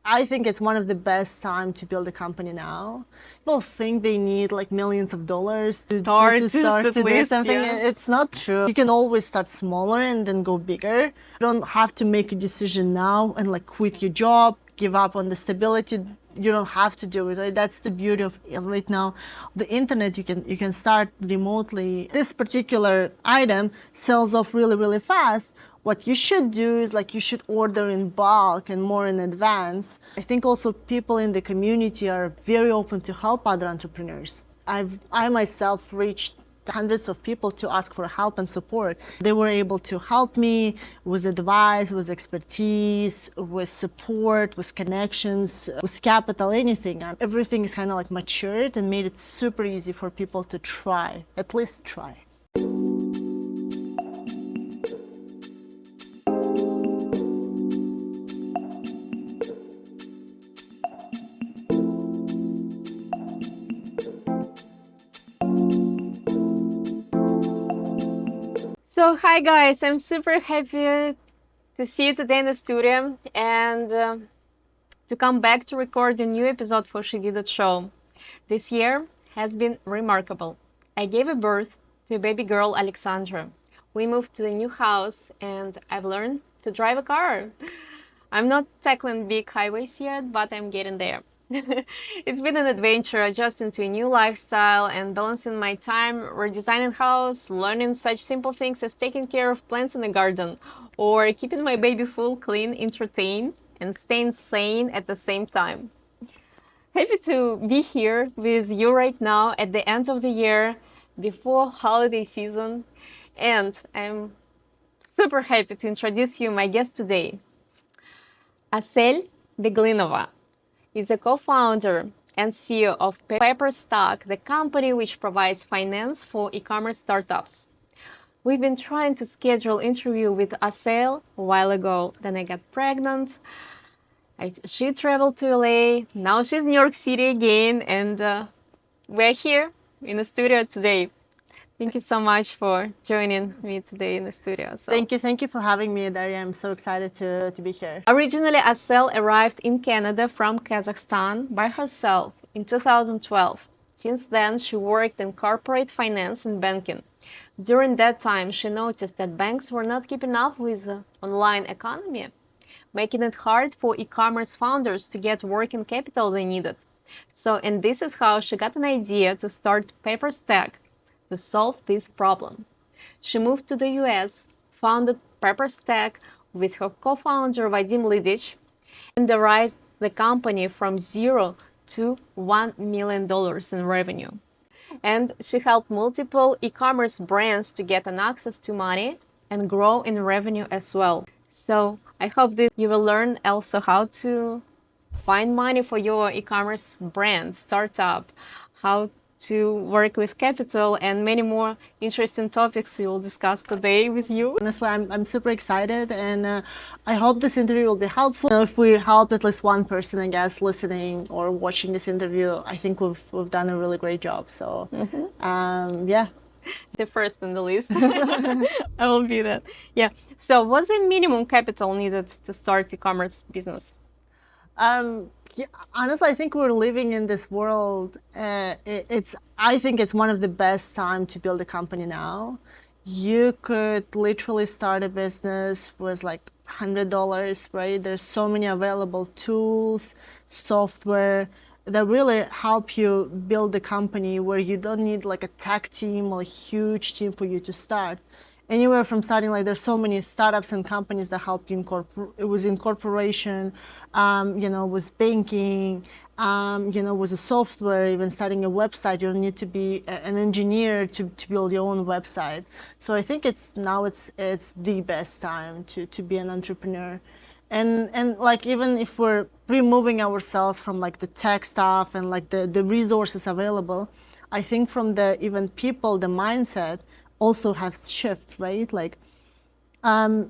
I think it's one of the best time to build a company now. People think they need like millions of dollars to start to do something. Yeah. It's not true. You can always start smaller and then go bigger. You don't have to make a decision now and like quit your job, give up on the stability. You don't have to do it. Right? That's the beauty of right now the internet. You can start remotely. This particular item sells off really fast. What you should do is like you should order in bulk and more in advance. I think also people in the community are very open to help other entrepreneurs. I myself reached hundreds of people to ask for help and support. They were able to help me with advice, with expertise, with support, with connections, with capital, anything. Everything is kind of like matured and made it super easy for people to try, at least try. So, hi guys, I'm super happy to see you today in the studio and to come back to record a new episode for She Did It Show. This year has been remarkable. I gave a birth to a baby girl, Alexandra. We moved to a new house and I've learned to drive a car. I'm not tackling big highways yet, but I'm getting there. It's been an adventure adjusting to a new lifestyle and balancing my time, redesigning house, learning such simple things as taking care of plants in the garden, or keeping my baby full, clean, entertained, and staying sane at the same time. Happy to be here with you right now at the end of the year, before holiday season, and I'm super happy to introduce you my guest today. Assel Beglinova is a co-founder and CEO of Paperstack, the company which provides finance for e-commerce startups. We've been trying to schedule an interview with Assel a while ago, then I got pregnant. She traveled to LA, now she's in New York City again, and we're here in the studio today. Thank you so much for joining me today in the studio. Thank you for having me, Daria. I'm so excited to be here. Originally, Assel arrived in Canada from Kazakhstan by herself in 2012. Since then, she worked in corporate finance and banking. During that time, she noticed that banks were not keeping up with the online economy, making it hard for e-commerce founders to get working capital they needed. And this is how she got an idea to start Paperstack, to solve this problem. She moved to the US, founded Paperstack with her co-founder Vadim Lidich, and raised the company from $0 to $1 million in revenue. And she helped multiple e-commerce brands to get an access to money and grow in revenue as well. So I hope that you will learn also how to find money for your e-commerce brand, startup, how to work with capital, and many more interesting topics we will discuss today with you. Honestly, I'm super excited, and I hope this interview will be helpful. If we help at least one person, I guess, listening or watching this interview, I think we've done a really great job. So, yeah. The first on the list. I will be that. Yeah. So, what's the minimum capital needed to start e-commerce business? Yeah, honestly, I think we're living in this world. I think it's one of the best time to build a company now. You could literally start a business with like $100, right? There's so many available tools, software that really help you build a company where you don't need like a tech team or a huge team for you to start. Anywhere from starting, like there's so many startups and companies that help you with incorporation, with banking, with the software, even starting a website. You don't need to be an engineer to build your own website. So I think it's the best time to be an entrepreneur. And like even if we're removing ourselves from like the tech stuff and like the resources available, I think from the even people, the mindset also has shift, right? Like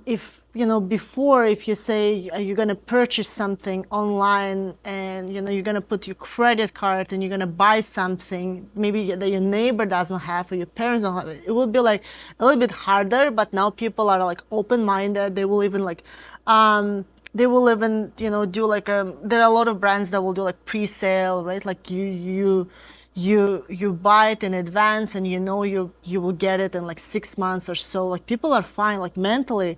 if before, if you say you're going to purchase something online and you're going to put your credit card and you're going to buy something maybe that your neighbor doesn't have or your parents don't have, it will be like a little bit harder. But now people are like open-minded. They will even like They will even, do like there are a lot of brands that will do like pre-sale, right? Like you buy it in advance and you will get it in like 6 months or so. Like people are fine, like mentally,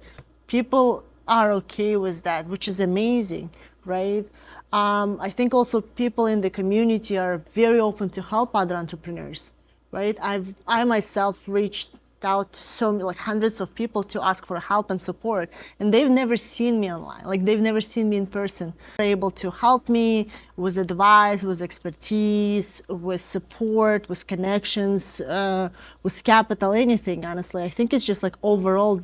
people are okay with that, which is amazing, right? I think also people in the community are very open to help other entrepreneurs, right? I myself reached out to so many, like hundreds of people to ask for help and support, and they've never seen me online, like they've never seen me in person. They're able to help me with advice, with expertise, with support, with connections, with capital, anything. Honestly, I think it's just like overall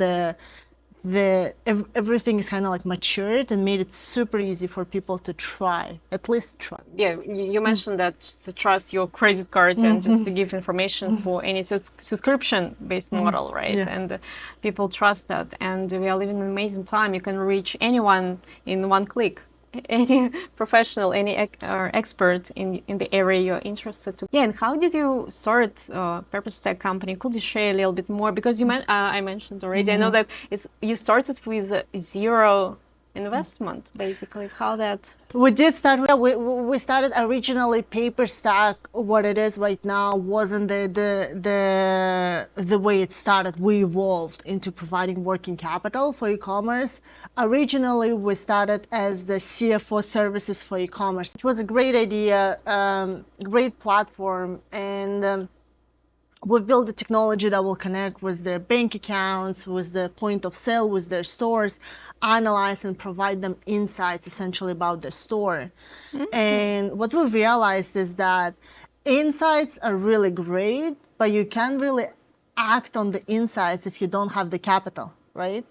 everything is kind of like matured and made it super easy for people to try, at least try. Yeah, you mentioned that to trust your credit card and just to give information for any subscription-based model, right? Yeah. And people trust that. And we are living in an amazing time. You can reach anyone in one click. Any professional, any expert in the area you're interested to. Yeah, and how did you start Paperstack company? Could you share a little bit more? Because I mentioned already. I know that you started with zero investment, basically. How that? We did start. We started originally Paperstack. What it is right now wasn't the way it started. We evolved into providing working capital for e-commerce. Originally, we started as the CFO services for e-commerce. It was a great idea, great platform, and we've built the technology that will connect with their bank accounts, with the point of sale, with their stores, analyze and provide them insights essentially about the store. And what we've realized is that insights are really great, but you can't really act on the insights if you don't have the capital, right?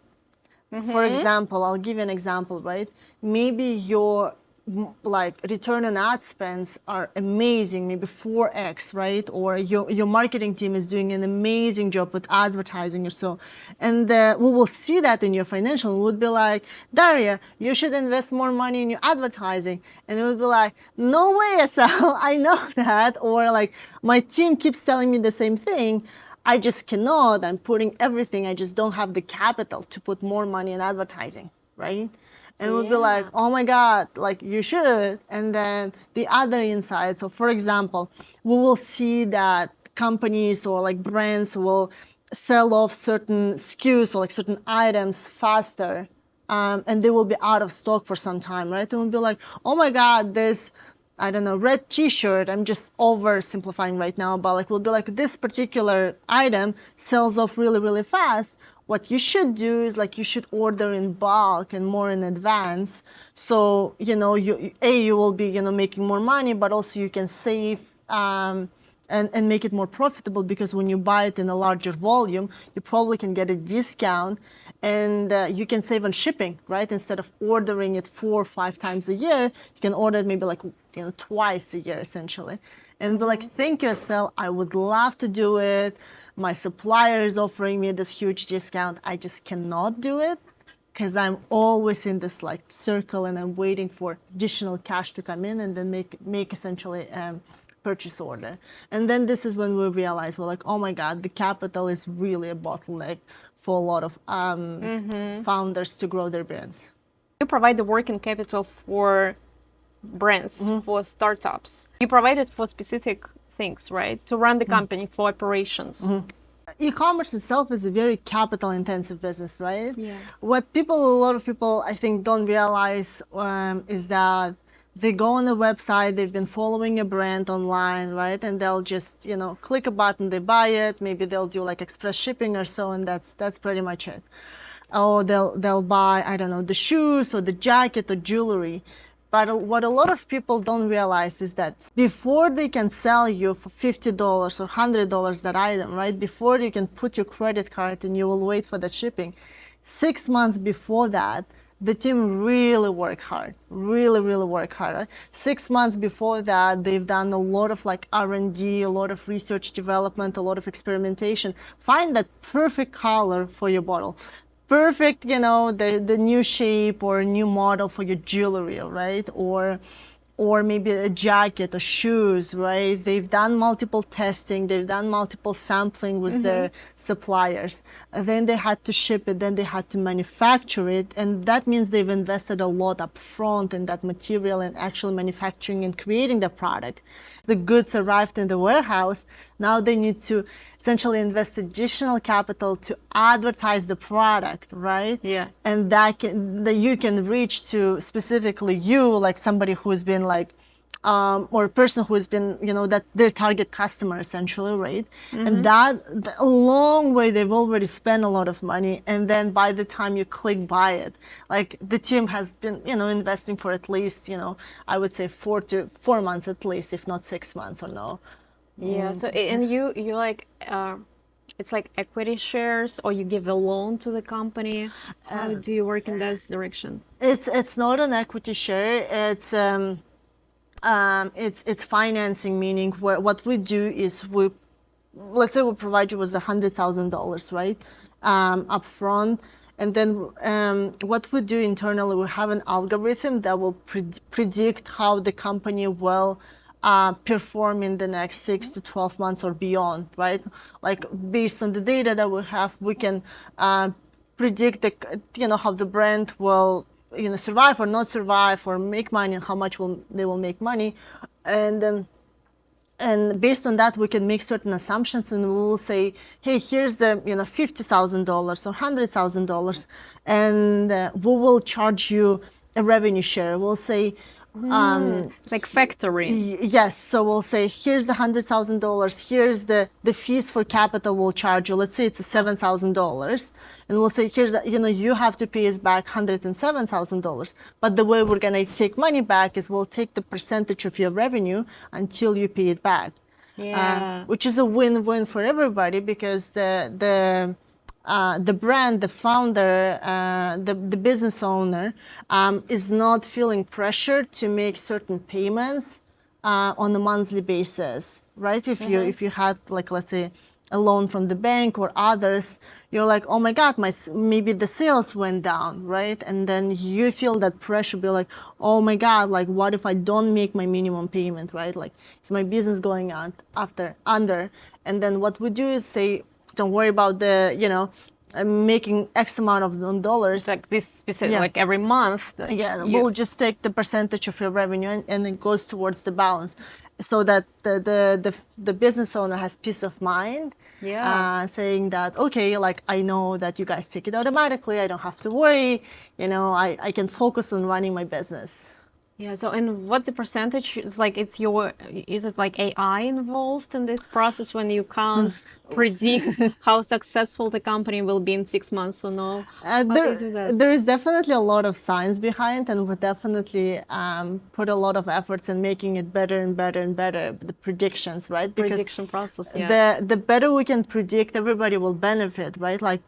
For example, I'll give you an example, right? Maybe your return on ad spends are amazing, maybe 4x, right? Or your marketing team is doing an amazing job with advertising or so. And we will see that in your financial. We would be like, Daria, you should invest more money in your advertising. And it would be like, no way, Assel, I know that. Or like, my team keeps telling me the same thing. I just cannot. I'm putting everything. I just don't have the capital to put more money in advertising, right? And we'll be like, oh my God, like you should. And then the other insights. So for example, we will see that companies or like brands will sell off certain SKUs or like certain items faster. And they will be out of stock for some time, right? And we'll be like, oh my God, this, I don't know, red t-shirt, I'm just oversimplifying right now, but like we'll be like, this particular item sells off really, really fast. What you should do is like you should order in bulk and more in advance. So, you will be, making more money, but also you can save and make it more profitable, because when you buy it in a larger volume, you probably can get a discount and you can save on shipping, right? Instead of ordering it 4 or 5 times a year, you can order it maybe like, twice a year essentially. And be like, thank you, Assel, I would love to do it. My supplier is offering me this huge discount. I just cannot do it because I'm always in this like circle and I'm waiting for additional cash to come in and then make essentially purchase order. And then this is when we realize we're like, oh my God, the capital is really a bottleneck for a lot of founders to grow their brands. You provide the working capital for brands, for startups. You provide it for specific things, right? To run the company, for operations. E-commerce itself is a very capital intensive business, right? Yeah. What a lot of people I think don't realize is that they go on a website, they've been following a brand online, right? And they'll just, click a button, they buy it, maybe they'll do like express shipping or so, and that's pretty much it. Or they'll buy, I don't know, the shoes or the jacket or jewelry. But what a lot of people don't realize is that before they can sell you for $50 or $100 that item, right? Before you can put your credit card and you will wait for the shipping, 6 months before that, the team really work hard, really work hard. Right? 6 months before that, they've done a lot of like R&D, a lot of research development, a lot of experimentation. Find that perfect color for your bottle. Perfect, the new shape or new model for your jewelry, right? Or or maybe a jacket or shoes, right? They've done multiple testing, they've done multiple sampling with their suppliers. And then they had to ship it, then they had to manufacture it. And that means they've invested a lot up front in that material and actually manufacturing and creating the product. The goods arrived in the warehouse. Now they need to essentially invest additional capital to advertise the product, right? Yeah. And that you can reach to specifically you, like somebody who's been like, or a person who has been, that their target customer essentially, right? And that a long way, they've already spent a lot of money. And then by the time you click buy it, like the team has been, investing for at least, I would say 4 months at least, if not 6 months or no. Yeah. So and you like it's like equity shares, or you give a loan to the company. How do you work in that direction? It's not an equity share. It's financing, meaning what we do is let's say we provide you with $100,000, right, up front, and then what we do internally, we have an algorithm that will predict how the company will perform in the next 6 to 12 months or beyond, right? Like based on the data that we have, we can predict how the brand will survive or not survive, or make money, and how much they will make money, and based on that we can make certain assumptions, and we will say, hey, here's the $50,000 or $100,000, and we will charge you a revenue share. We'll say like factoring. Yes, so we'll say, here's the $100,000, here's the fees for capital we'll charge you. Let's say it's $7,000, and we'll say, here's you have to pay us back $107,000. But the way we're gonna take money back is we'll take the percentage of your revenue until you pay it back. Yeah. Which is a win-win for everybody, because the brand, the founder, the business owner is not feeling pressure to make certain payments on a monthly basis, right? If you had, like, let's say, a loan from the bank or others, you're like, oh my God, maybe the sales went down, right? And then you feel that pressure, be like, oh my God, like, what if I don't make my minimum payment, right? Like, is my business going on under? And then what we do is say, don't worry about the, making X amount of dollars. Like this specific, like every month. We'll just take the percentage of your revenue and it goes towards the balance, so that the business owner has peace of mind. Saying that, okay, like, I know that you guys take it automatically. I don't have to worry. I can focus on running my business. Yeah. So, and what the percentage is like? Is it like AI involved in this process when you can't predict how successful the company will be in 6 months or no? There is definitely a lot of science behind, and we definitely put a lot of efforts in making it better and better and better. The predictions, right? Because prediction process. Yeah. The better we can predict, everybody will benefit, right? Like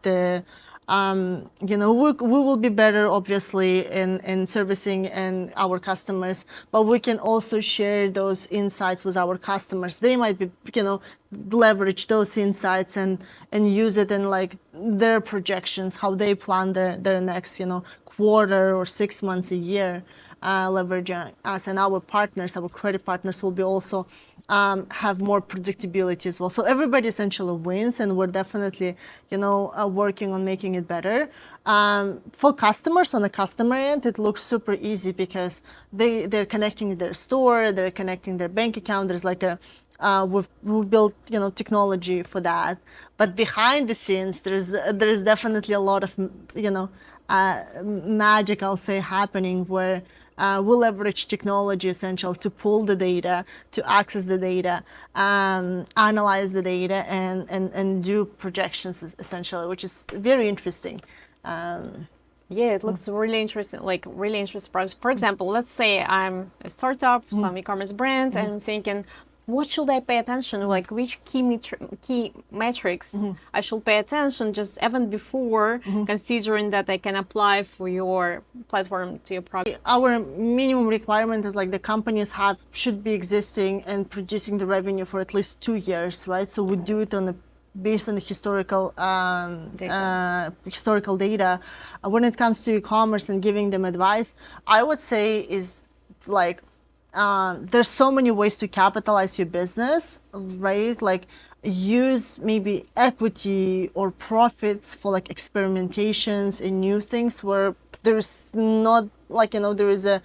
we will be better, obviously, in servicing and our customers, but we can also share those insights with our customers. They might be, leverage those insights and use it in, like, their projections, how they plan their next, quarter or 6 months, a year, leveraging us. And our partners, our credit partners, will be also have more predictability as well. So everybody essentially wins, and we're definitely, working on making it better. For customers, on the customer end, it looks super easy, because they're connecting their store, they're connecting their bank account. There's like we've built, technology for that. But behind the scenes, there's definitely a lot of, magic, I'll say, happening, where we'll leverage technology essential to pull the data, to access the data, analyze the data, and do projections essentially, which is very interesting. Yeah, it looks really interesting, like really interesting projects. For example, let's say I'm a startup, some e-commerce brand, and I'm thinking, what should I pay attention? Like, which key metrics I should pay attention just even before considering that I can apply for your platform to your product? Our minimum requirement is, like, the companies should be existing and producing the revenue for at least 2 years, right? So we do it based on the historical data. When it comes to e-commerce and giving them advice, I would say is, like, there's so many ways to capitalize your business, right? Like use maybe equity or profits for like experimentations and new things where there's not like, there's a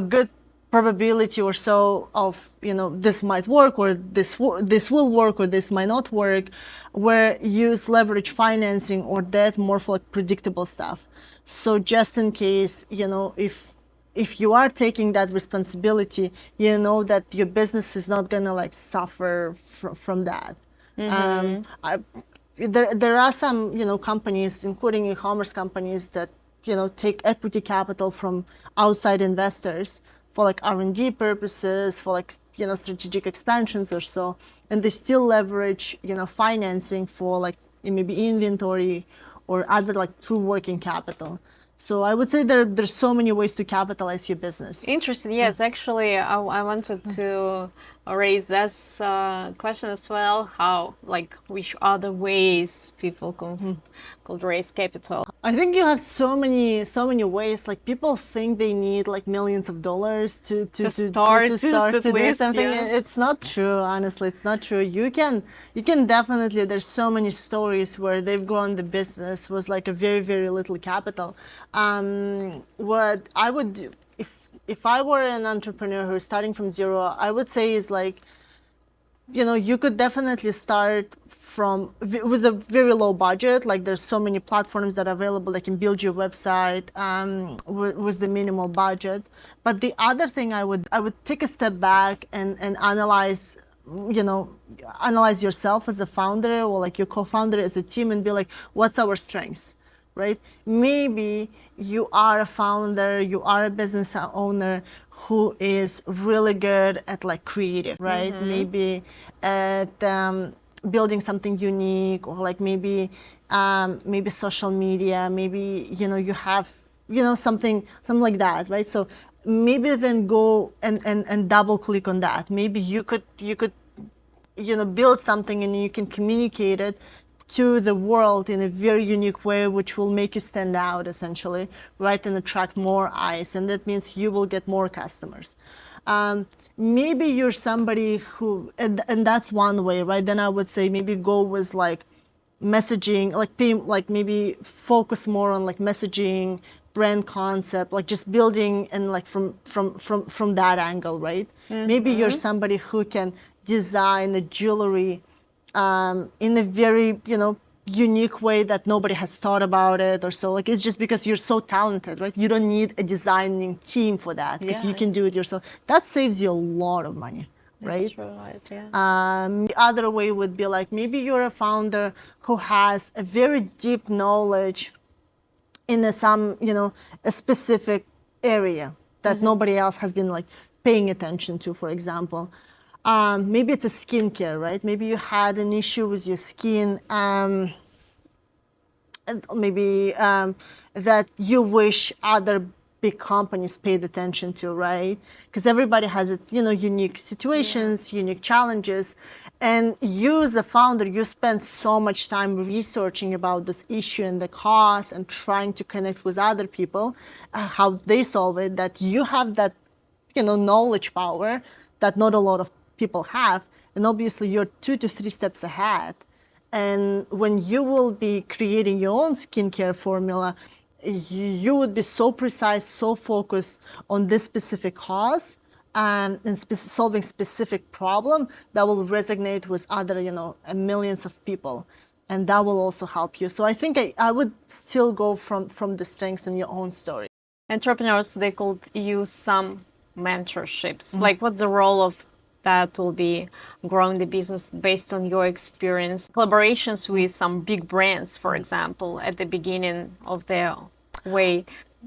good probability or so of this might work or this will work or this might not work, where use leverage financing or debt more for like predictable stuff. So just in case, if you are taking that responsibility, that your business is not gonna like suffer from that. There are some companies, including e-commerce companies, that take equity capital from outside investors for like R&D purposes, for like strategic expansions or so, and they still leverage financing for like maybe inventory or other like true working capital. So I would say there's so many ways to capitalize your business. Interesting. Yes, actually, I wanted to raise this question as well. How, like, which other ways people could raise capital? I think you have so many ways. Like people think they need like millions of dollars to start to do something. Yeah. It's not true, honestly. It's not true. You can definitely. There's so many stories where they've grown the business with like a very, very little capital. What I would do if I were an entrepreneur who's starting from zero, I would say is like, you could definitely start with a very low budget. Like there's so many platforms that are available that can build your website with the minimal budget. But the other thing I would take a step back and analyze, analyze yourself as a founder or like your co-founder as a team and be like, what's our strengths? Right? Maybe you are a founder, you are a business owner who is really good at like creative, right? Maybe at building something unique, or like maybe social media, maybe you have something like that, right? So maybe then go and double click on that. Maybe you could build something and you can communicate it to the world in a very unique way, which will make you stand out essentially, right, and attract more eyes, and that means you will get more customers. Maybe you're somebody who, and that's one way, right? Then I would say maybe go with like messaging, like maybe focus more on like messaging, brand concept, like just building and like from that angle, right? Maybe you're somebody who can design the jewelry in a very, unique way that nobody has thought about it or so. Like, it's just because you're so talented, right? You don't need a designing team for that because you can do it yourself. That saves you a lot of money, right? That's right, yeah. The other way would be like, maybe you're a founder who has a very deep knowledge in a specific area that nobody else has been like paying attention to, for example. Maybe it's a skincare, right? Maybe you had an issue with your skin, and maybe that you wish other big companies paid attention to, right? Because everybody has its, unique situations, unique challenges. And you as a founder, you spend so much time researching about this issue and the cause and trying to connect with other people, how they solve it, that you have that, knowledge power that not a lot of people have, and obviously you're 2 to 3 steps ahead. And when you will be creating your own skincare formula, you would be so precise, so focused on this specific cause and solving specific problem that will resonate with other, millions of people, and that will also help you. So I think I would still go from the strengths in your own story. Entrepreneurs, they could use some mentorships. Like, what's the role of that will be growing the business based on your experience? Collaborations with some big brands, for example, at the beginning of their way.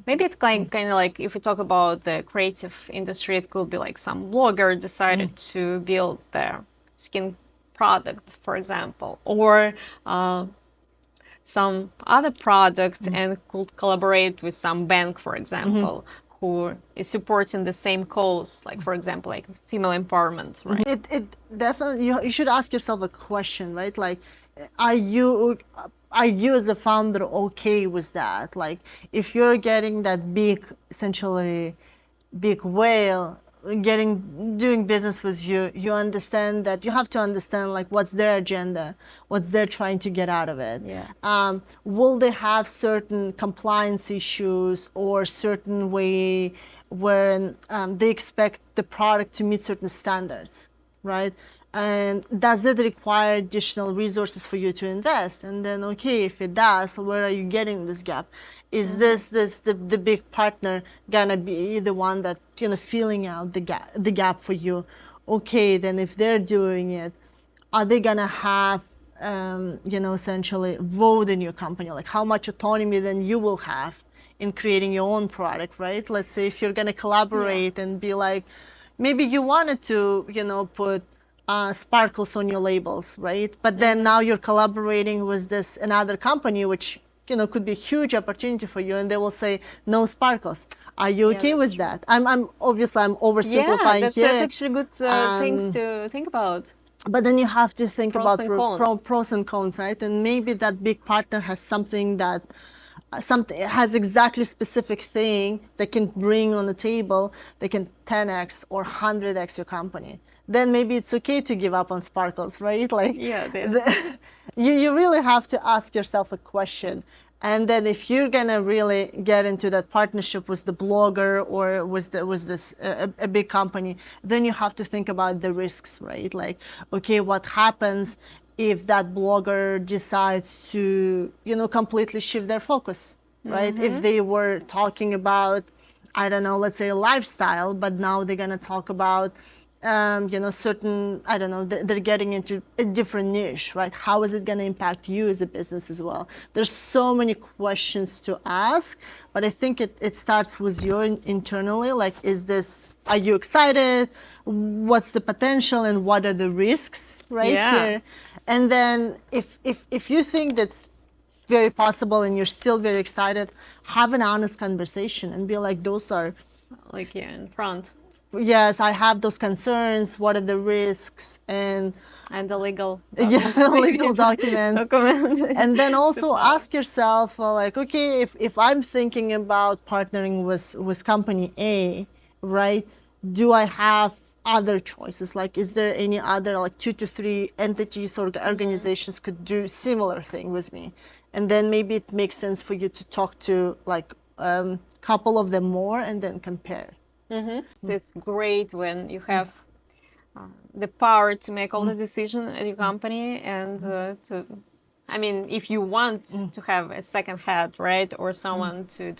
Maybe it's kind of like, if we talk about the creative industry, it could be like some blogger decided to build their skin product, for example, or some other product and could collaborate with some bank, for example, who is supporting the same cause, like, for example, like female empowerment, right? It definitely, you should ask yourself a question, right? Like, are you as a founder okay with that? Like, if you're getting that big, essentially, big whale doing business with you, you understand that you have to understand like what's their agenda, what they're trying to get out of it. Will they have certain compliance issues or certain way where they expect the product to meet certain standards, right? And does it require additional resources for you to invest? And then, okay, if it does, where are you getting this gap? Is the big partner gonna be the one that filling out the gap for you? Okay, then if they're doing it, are they gonna have essentially vote in your company? Like how much autonomy then you will have in creating your own product, right? Let's say if you're gonna collaborate and be like, maybe you wanted to put sparkles on your labels, right? But then now you're collaborating with another company, which could be a huge opportunity for you, and they will say no sparkles. Are you okay with that? I'm obviously I'm oversimplifying that's actually good things to think about. But then you have to think about pros and cons, right? And maybe that big partner has something has exactly specific thing that can bring on the table that can 10x or 100x your company. Then maybe it's okay to give up on sparkles, right? Like, you really have to ask yourself a question. And then if you're gonna really get into that partnership with the blogger or with a big company, then you have to think about the risks, right? Like, okay, what happens if that blogger decides to, completely shift their focus, right? If they were talking about, I don't know, let's say a lifestyle, but now they're gonna talk about certain, I don't know, they're getting into a different niche, right? How is it going to impact you as a business as well? There's so many questions to ask, but I think it starts with you internally. Like, are you excited? What's the potential and what are the risks here? And then if you think that's very possible and you're still very excited, have an honest conversation and be like, those are like in front. Yes, I have those concerns. What are the risks and the legal legal documents. And then also ask yourself, well, like, okay, if I'm thinking about partnering with company A, right? Do I have other choices? Like, is there any other like 2 to 3 entities or organizations could do similar thing with me? And then maybe it makes sense for you to talk to like couple of them more and then compare. It's great when you have the power to make all the decisions at your company and if you want to have a second head, right, or someone to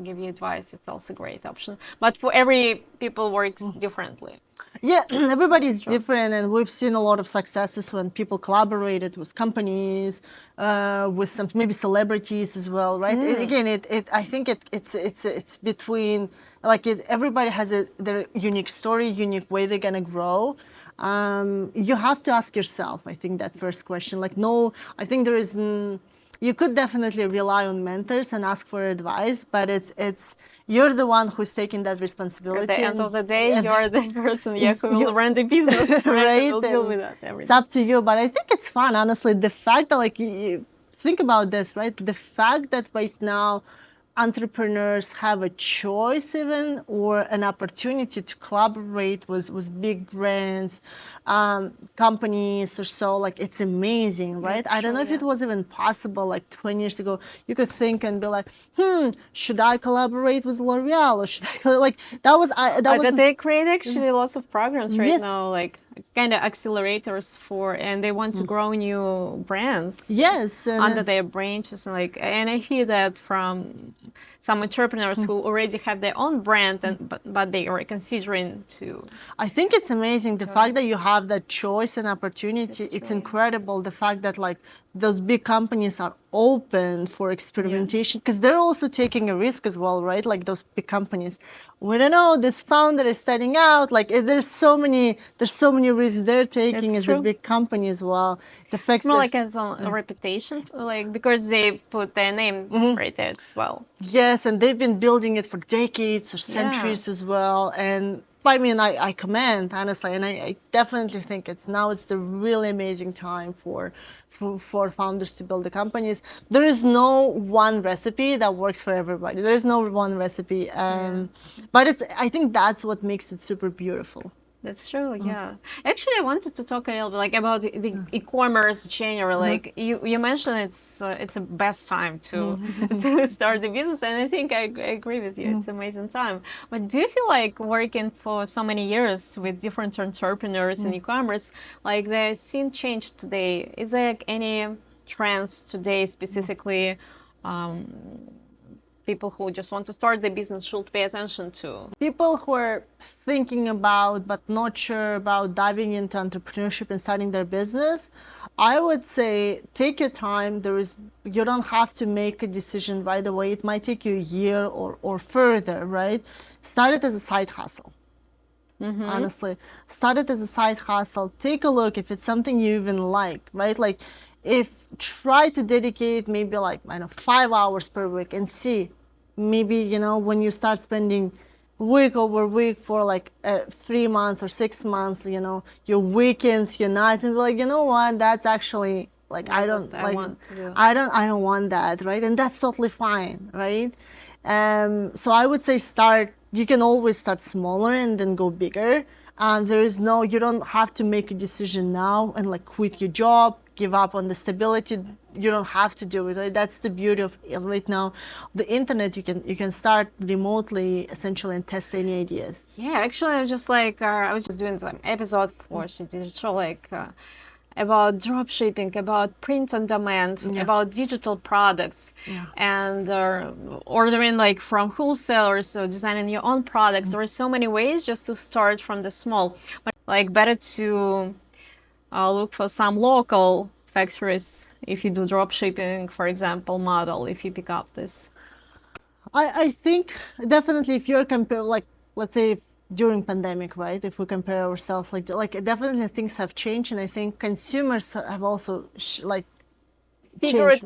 give you advice, it's also a great option. But for every people works differently. Yeah, everybody's different, and we've seen a lot of successes when people collaborated with companies, with some maybe celebrities as well, right? I think it's between everybody has their unique story, unique way they're gonna grow. You have to ask yourself, I think, that first question. Like, no, I think there is. You could definitely rely on mentors and ask for advice, but it's you're the one who's taking that responsibility. At the end of the day, you're the person who will run the business, right? Will deal with that every day. It's up to you, but I think it's fun, honestly. The fact that think about this, right? The fact that right now entrepreneurs have a choice even or an opportunity to collaborate with big brands, companies or so, like, it's amazing, right? I don't know if it was even possible like 20 years ago. You could think and be like, should I collaborate with L'Oreal or should I But they create actually lots of programs right now, like it's kind of accelerators and they want to grow new brands. Yes, under their branches, and I hear that from some entrepreneurs who already have their own brand, but they are considering to. I think it's amazing the fact that you have that choice and opportunity. It's incredible the fact that those big companies are open for experimentation because they're also taking a risk as well, right? Like those big companies, we don't know, this founder is starting out. Like there's so many risks they're taking as a big company as well. The fact it's more like as a reputation, because they put their name right there as well. Yes, and they've been building it for decades or centuries as well, and I mean, I commend, honestly, and I definitely think it's the really amazing time for founders to build the companies. There is no one recipe that works for everybody. There is no one recipe, but I think that's what makes it super beautiful. That's true, yeah. Actually, I wanted to talk a little bit like about the e-commerce generally. Like you mentioned, it's the best time to to start the business, and I think I agree with you. It's an amazing time. But do you feel like working for so many years with different entrepreneurs in e-commerce, like the scene changed today? Is there like any trends today specifically? People who just want to start the business should pay attention to? People who are thinking about but not sure about diving into entrepreneurship and starting their business, I would say take your time. You don't have to make a decision right away. It might take you a year or further, right? Start it as a side hustle. Honestly, start it as a side hustle. Take a look if it's something you even like, right? Like, try to dedicate maybe like, I don't know, 5 hours per week and see. Maybe, when you start spending week over week for like 3 months or 6 months, your weekends, your nights, and be like, you know what, that's actually like, I don't want that, right? And that's totally fine, right? So I would say you can always start smaller and then go bigger. You don't have to make a decision now and like quit your job, give up on the stability. You don't have to do it, right? That's the beauty of right now. The internet, you can start remotely essentially and test any ideas. Yeah, actually, I was just like, I was just doing some episode for She Did It Show, like about drop shipping, about print on demand, about digital products, and ordering like from wholesalers or designing your own products. There are so many ways just to start from the small, but like better to look for some local factories if you do drop shipping, for example, model, if you pick up this. I think definitely if you're like, let's say during pandemic, right? If we compare ourselves, like definitely things have changed, and I think consumers have also figured it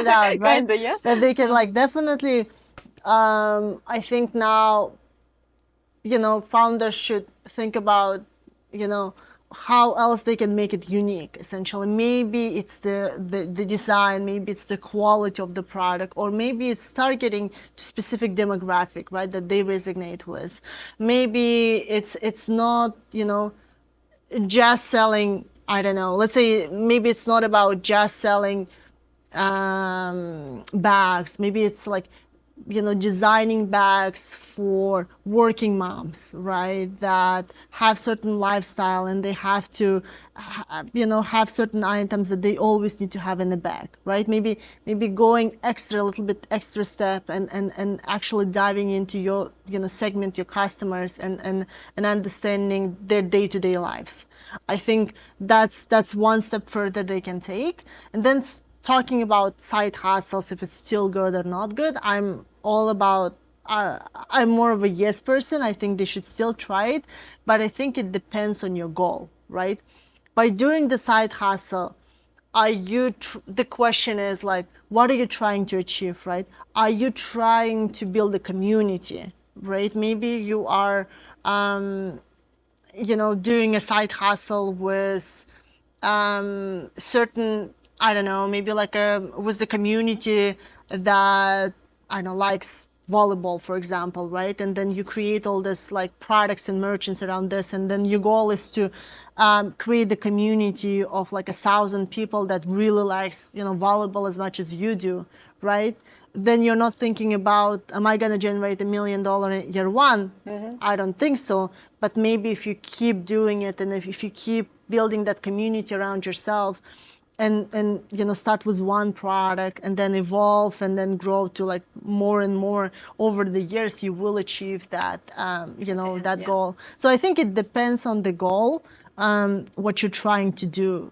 out, right? Kinda, yeah. That they can like definitely. I think now, founders should think about, how else they can make it unique, essentially. Maybe it's the design, maybe it's the quality of the product, or maybe it's targeting to specific demographic, right, that they resonate with. Maybe it's not, just selling, I don't know, let's say maybe it's not about just selling bags. Maybe it's like, designing bags for working moms, right? That have certain lifestyle and they have to, have certain items that they always need to have in the bag, right? Maybe going a little bit extra step and actually diving into your, segment your customers and understanding their day-to-day lives. I think that's one step further they can take. And then talking about side hustles, if it's still good or not good, I'm more of a yes person. I think they should still try it, but I think it depends on your goal, right? By doing the side hustle, the question is like, what are you trying to achieve, right? Are you trying to build a community, right? Maybe you are, doing a side hustle with certain, I don't know, maybe like with the community that, I know, likes volleyball, for example, right? And then you create all this like products and merchants around this, and then your goal is to create the community of like 1,000 people that really likes, volleyball as much as you do, right? Then you're not thinking about, am I going to generate $1 million in year one? I don't think so. But maybe if you keep doing it, and if you keep building that community around yourself, and start with one product and then evolve and then grow to like more and more over the years, you will achieve that goal. So I think it depends on the goal, what you're trying to do.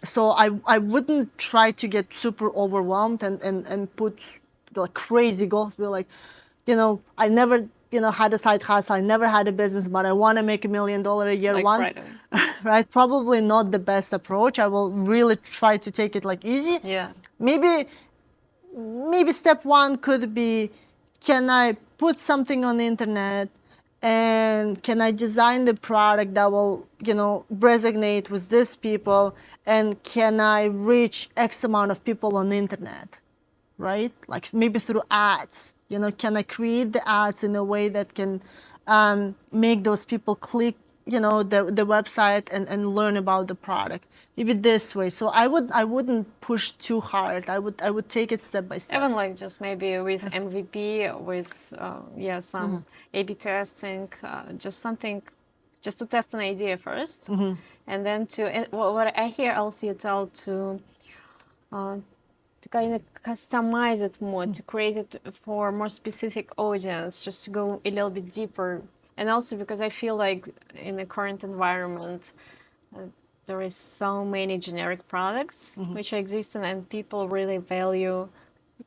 So I wouldn't try to get super overwhelmed and put like crazy goals. Be like, I never had a side hustle. I never had a business, but I want to make $1 million a year like one. Friday. Right? Probably not the best approach. I will really try to take it like easy. Yeah. Maybe step one could be, can I put something on the internet and can I design the product that will, resonate with these people, and can I reach X amount of people on the internet, right? Like maybe through ads, can I create the ads in a way that can make those people click, the website and learn about the product, maybe this way. So I wouldn't push too hard. I would take it step by step. Even like just maybe with MVP, with some A/B testing, just something, just to test an idea first, and then what I hear also you tell to kind of customize it more, to create it for more specific audience, just to go a little bit deeper. And also because I feel like in the current environment, there is so many generic products which are existing, and people really value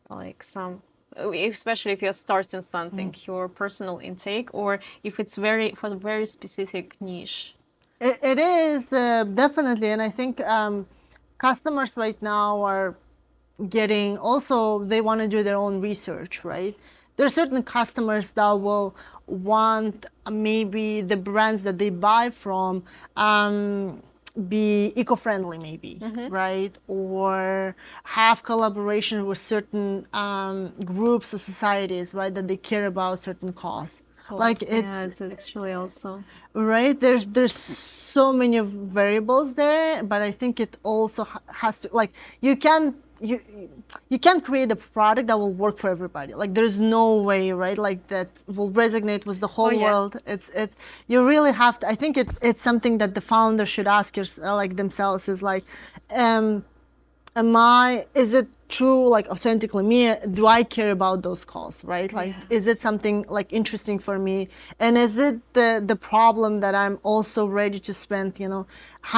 like some, especially if you're starting something, your personal intake, or if it's for a very specific niche. It is definitely, and I think customers right now are getting, also they want to do their own research, right? There are certain customers that will want maybe the brands that they buy from be eco-friendly maybe, right? Or have collaboration with certain groups or societies, right? That they care about certain cause. Like it's actually also right. There's so many variables there, but I think it also has to, like, you can't create a product that will work for everybody. Like there's no way, right? Like that will resonate with the whole world. You really have to. I think it's something that the founder should ask themselves is like, is it true, like authentically me? Do I care about those calls, right? Like, is it something like interesting for me? And is it the problem that I'm also ready to spend,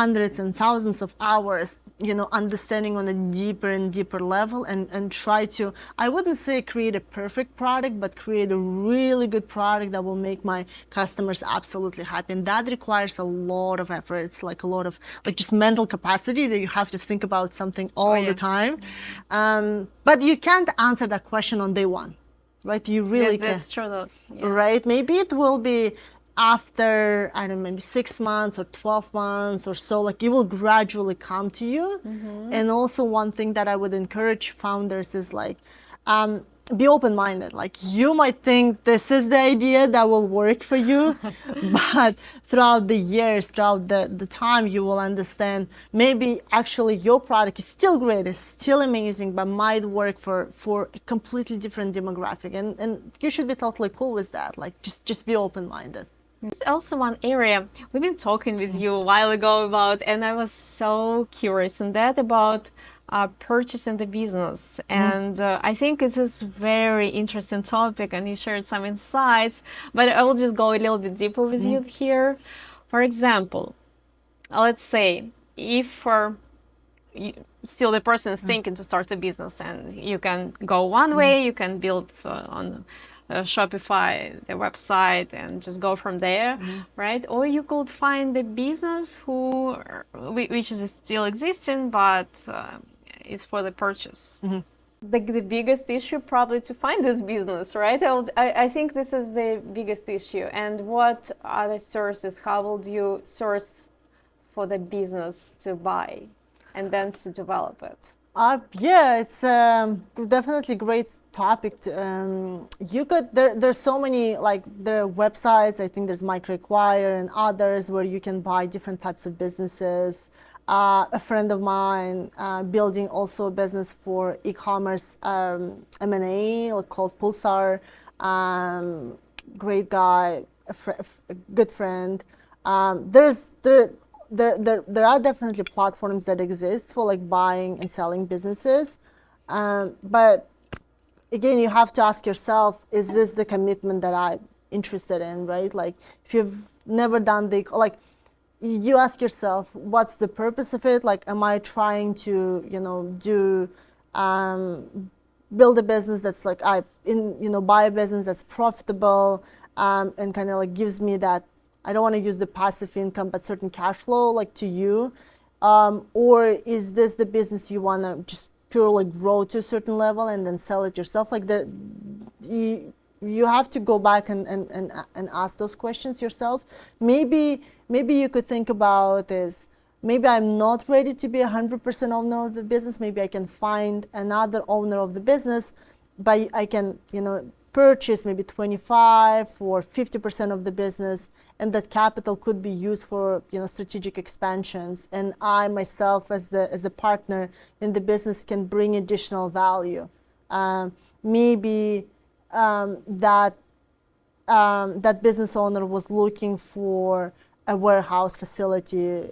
hundreds and thousands of hours, understanding on a deeper and deeper level, and try to, I wouldn't say create a perfect product, but create a really good product that will make my customers absolutely happy. And that requires a lot of efforts, like a lot of just mental capacity that you have to think about something all the time. But you can't answer that question on day one, right? You really can't. That's true though. Right? Maybe it will be after, I don't know, maybe 6 months or 12 months or so, like it will gradually come to you. And also one thing that I would encourage founders is like, be open-minded. Like you might think this is the idea that will work for you, but throughout the years, throughout the time, you will understand maybe actually your product is still great, it's still amazing, but might work for a completely different demographic. And you should be totally cool with that. Like just be open-minded. There's also one area we've been talking with you a while ago about, and I was so curious in that about purchasing the business. And I think it is very interesting topic, and you shared some insights, but I will just go a little bit deeper with you here. For example, let's say if still the person is thinking to start a business, and you can go one way, you can build on Shopify, the website, and just go from there, right? Or you could find a business which is still existing, but is for the purchase. The biggest issue probably to find this business, right? I think this is the biggest issue. And what are the sources? How would you source for the business to buy and then to develop it? It's definitely great topic. There's so many, like there are websites. I think there's Microacquire and others where you can buy different types of businesses. A friend of mine building also a business for e-commerce M&A called Pulsar. Great guy, a good friend. There are definitely platforms that exist for like buying and selling businesses, but again, you have to ask yourself, is this the commitment that I'm interested in, right? Like if you've never done you ask yourself, what's the purpose of it? Like, am I trying to, build a business that's like, buy a business that's profitable, and kind of like gives me that, I don't want to use the passive income, but certain cash flow, like to you, or is this the business you want to just purely grow to a certain level and then sell it yourself? Like you have to go back and ask those questions yourself. Maybe you could think about is, maybe I'm not ready to be 100% owner of the business. Maybe I can find another owner of the business, but I can, purchase maybe 25 or 50% of the business, and that capital could be used for, strategic expansions. And I myself, as a partner in the business, can bring additional value. Maybe that business owner was looking for a warehouse facility.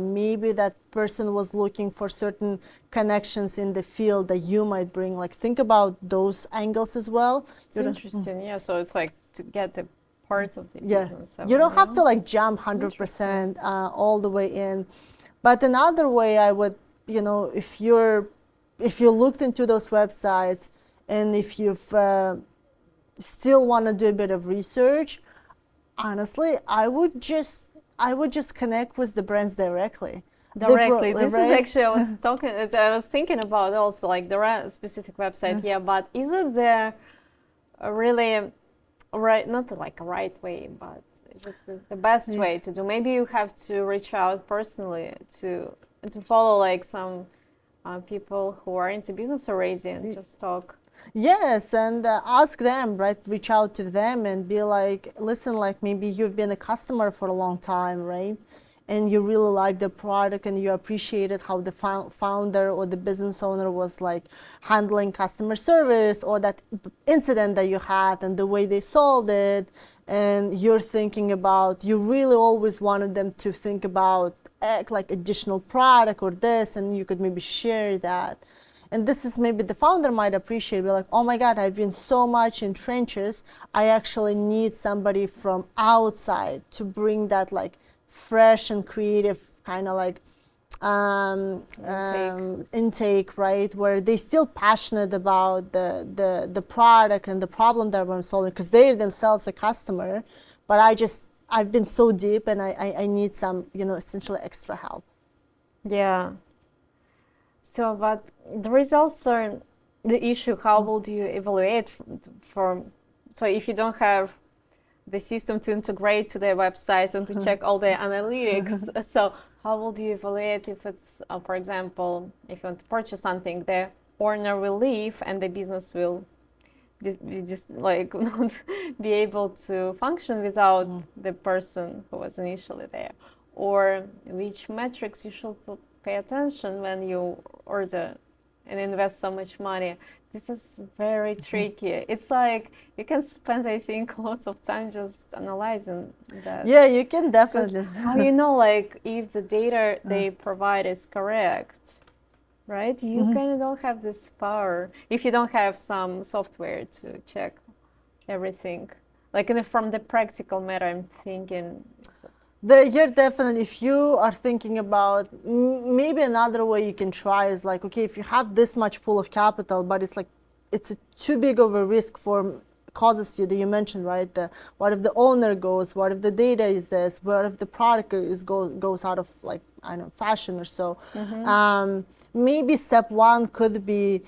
Maybe that person was looking for certain connections in the field that you might bring. Like, think about those angles as well. It's interesting. Yeah, so it's like to get the part of the business. You don't have to like jump 100% all the way in. But another way I would, if you looked into those websites, and if you've still want to do a bit of research, honestly, I would just connect with the brands directly. This is actually, I was thinking about also, like, there are specific website, but isn't there a really right, not like a right way, but is it the best way to do? Maybe you have to reach out personally to follow like some people who are into business already and just talk. Yes, and ask them, right? Reach out to them and be like, listen, like, maybe you've been a customer for a long time, right? And you really like the product and you appreciated how the founder or the business owner was like handling customer service, or that incident that you had and the way they solved it. And you're thinking about, you really always wanted them to think about like additional product or this, and you could maybe share that. And this is maybe the founder might appreciate, be like, oh my God, I've been so much in trenches. I actually need somebody from outside to bring that like fresh and creative kind of like intake, right? Where they're still passionate about the product and the problem that we're solving, because they're themselves a customer, but I've been so deep and I need some, essentially extra help. Yeah. So, but the results are the issue. How would you evaluate so if you don't have the system to integrate to their website and to check all the analytics, so how would you evaluate if it's, for example, if you want to purchase something, the owner will leave and the business will just like not be able to function without the person who was initially there? Or which metrics you should pay attention when you order and invest so much money? This is very tricky. It's like you can spend, I think, lots of time just analyzing that. Yeah, you can definitely. How like if the data they provide is correct, right? You kind of don't have this power if you don't have some software to check everything. Like from the practical matter, I'm thinking. You're definitely, if you are thinking about, maybe another way you can try is like, okay, if you have this much pool of capital, but it's like, it's too big of a risk for causes that you mentioned, right? What if the owner goes? What if the data is this? What if the product goes out of like, I don't know, fashion or so? Maybe step one could be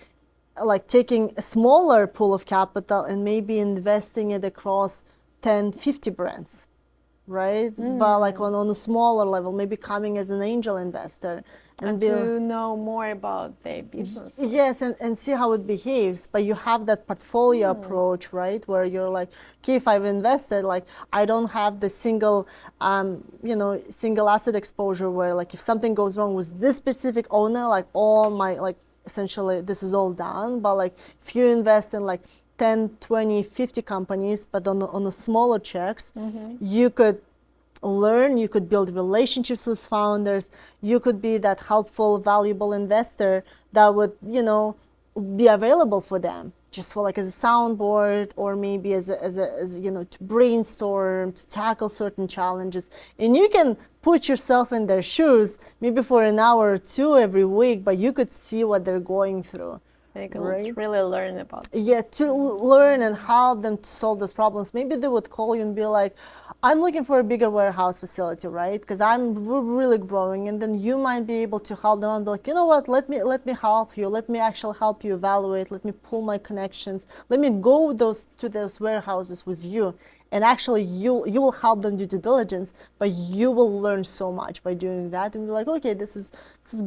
like taking a smaller pool of capital and maybe investing it across 10, 50 brands. Right? But like on a smaller level, maybe coming as an angel investor. And to know more about their business. Yes, and see how it behaves. But you have that portfolio approach, right? Where you're like, okay, if I've invested, like I don't have the single asset exposure where like if something goes wrong with this specific owner, like all my, like essentially this is all done. But like if you invest in like 10, 20, 50 companies, but on a smaller checks, you could learn, you could build relationships with founders, you could be that helpful, valuable investor that would, be available for them, just for like as a soundboard, or maybe as to brainstorm, to tackle certain challenges. And you can put yourself in their shoes, maybe for an hour or two every week, but you could see what they're going through. And you can right? really learn about it. Yeah, to learn and help them to solve those problems. Maybe they would call you and be like, I'm looking for a bigger warehouse facility, right? Because we're really growing, and then you might be able to help them and be like, you know what, let me help you. Let me actually help you evaluate. Let me pull my connections. Let me go to those warehouses with you. And actually, you will help them do due diligence, but you will learn so much by doing that, and be like, okay, this is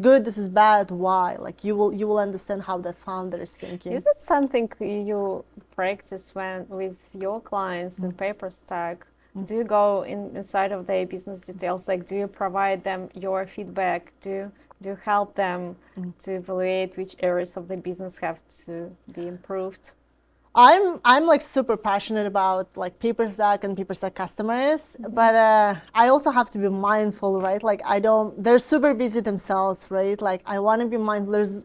good, this is bad, why? Like you will understand how the founder is thinking. Is it something you practice when with your clients in Paperstack? Do you go inside of their business details? Like, do you provide them your feedback? Do you help them to evaluate which areas of the business have to be improved? I'm like super passionate about like Paperstack and Paperstack customers, but I also have to be mindful, right? Like they're super busy themselves, right? Like I want to be mindful. There's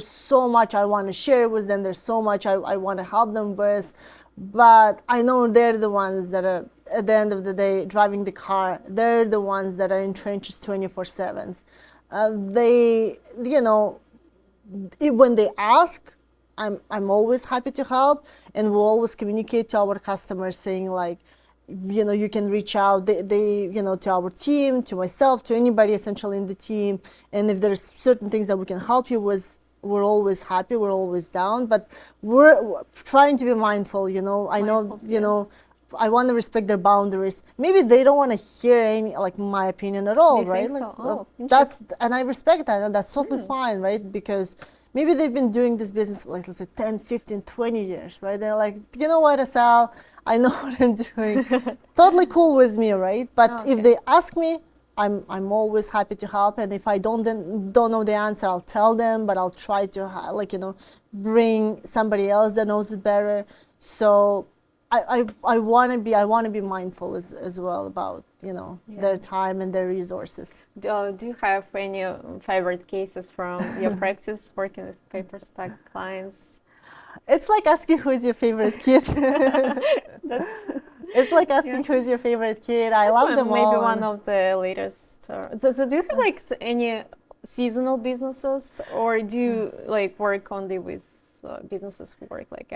so much I want to share with them. There's so much I want to help them with, but I know they're the ones that are at the end of the day driving the car. They're the ones that are in trenches 24/7. They, when they ask, I'm always happy to help, and we always communicate to our customers saying like, you can reach out to our team, to myself, to anybody essentially in the team, and if there's certain things that we can help you with, we're always happy, we're always down, but we're trying to be mindful. I know, I want to respect their boundaries. Maybe they don't want to hear any like my opinion at all, You right? think Like so? and I respect that, and that's totally fine, right? Because maybe they've been doing this business for like, let's say 10, 15, 20 years, right? They're like, you know what, Assel, I know what I'm doing. Totally cool with me, right? But if they ask me, I'm always happy to help. And if I don't know the answer, I'll tell them, but I'll try to bring somebody else that knows it better. So I want to be mindful as well about their time and their resources. Do you have any favorite cases from your practice working with Paperstack clients? It's like asking who's your favorite kid. It's like asking who's your favorite kid. I love them all. Maybe one of the latest. So do you have like any seasonal businesses, or do you like work only with businesses who work like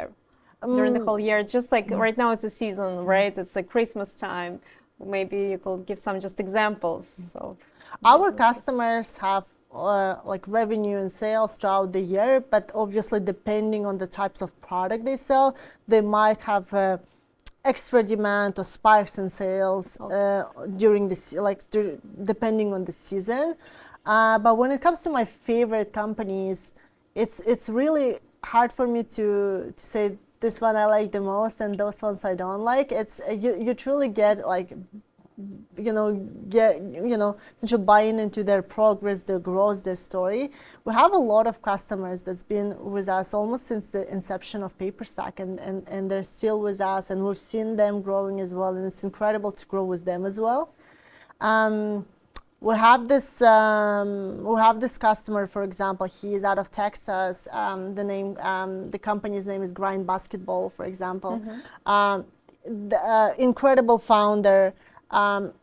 during the whole year? It's just like right now it's a season, right? It's like Christmas time. Maybe you could give some just examples of our customers have like revenue and sales throughout the year, but obviously depending on the types of product they sell, they might have extra demand or spikes in sales during this, depending on the season. But when it comes to my favorite companies, it's really hard for me to say this one I like the most and those ones I don't like. It's you truly get like essentially buying into their progress, their growth, their story. We have a lot of customers that's been with us almost since the inception of Paperstack, and they're still with us, and we've seen them growing as well, and it's incredible to grow with them as well. We have this customer, for example. He is out of Texas. The company's name is Grind Basketball, for example. The incredible founder.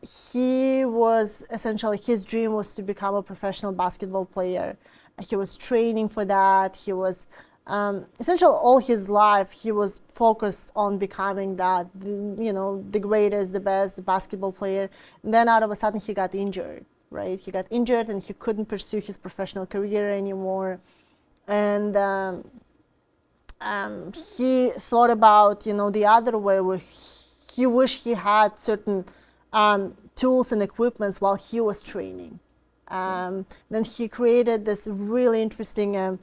He was essentially, his dream was to become a professional basketball player. He was training for that. He was essentially all his life he was focused on becoming that, the greatest, the best basketball player. And then out of a sudden he got injured, right? He got injured and he couldn't pursue his professional career anymore. And he thought about, the other way where he wished he had certain tools and equipments while he was training. Then he created this really interesting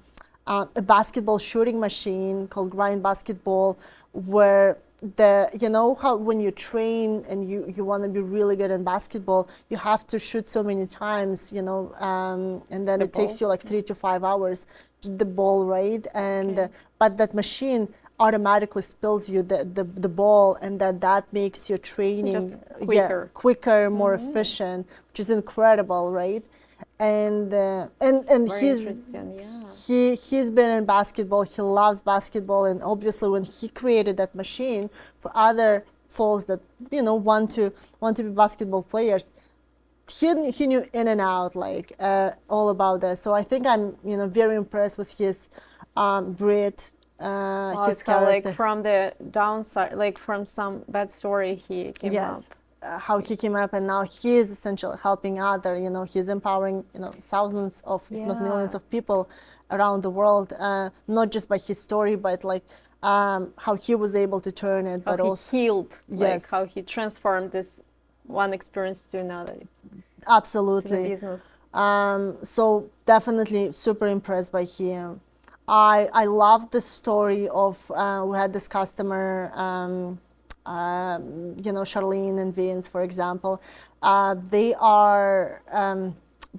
a basketball shooting machine called Grind Basketball, where how when you train and you want to be really good in basketball, you have to shoot so many times, and then it takes you like 3 to 5 hours, the ball, right? And but that machine automatically spills you the ball, and that makes your training quicker, more efficient, which is incredible, right? And he's been in basketball. He loves basketball, and obviously when he created that machine for other folks that want to be basketball players, he knew in and out all about this. So I think I'm very impressed with his Brit, his character. Like from the downside, like from some bad story he came up. How he came up, and now he is essentially helping other, he's empowering, thousands of, if not millions of people around the world, not just by his story, but like how he was able to turn it, but also healed, like how he transformed this one experience to another. Absolutely. To the business. So definitely super impressed by him. I love the story of, we had this customer, Charlene and Vince, for example. They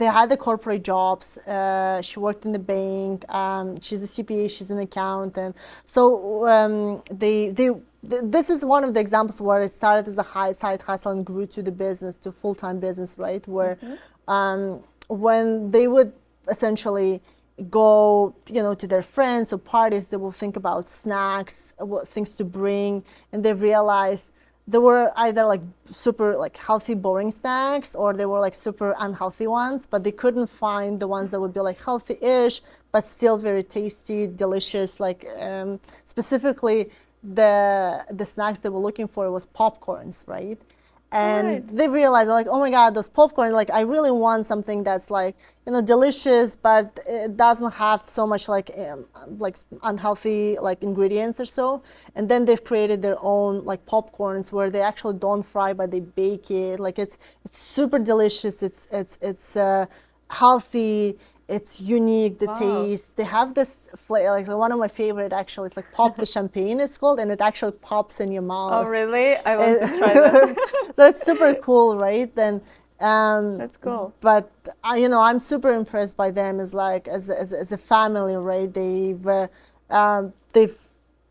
had the corporate jobs. She worked in the bank. She's a CPA. She's an accountant. So this is one of the examples where it started as a side hustle and grew to the business, to full-time business, right? Where when they would essentially go, to their friends or parties, they will think about snacks, what things to bring, and they realized there were either like super like healthy, boring snacks, or they were like super unhealthy ones, but they couldn't find the ones that would be like healthy-ish, but still very tasty, delicious. Like specifically, the snacks they were looking for was popcorns, right? And they realized, like, oh my God, those popcorn, like, I really want something that's like, delicious, but it doesn't have so much like unhealthy like ingredients or so. And then they've created their own like popcorns where they actually don't fry, but they bake it. Like it's super delicious. It's healthy. It's unique, the taste. They have this flavor, like one of my favorite actually, it's like Pop the Champagne, it's called, and it actually pops in your mouth. Oh, really? I want to try that. So it's super cool, right? Then, that's cool. But, I'm super impressed by them as a family, right? They've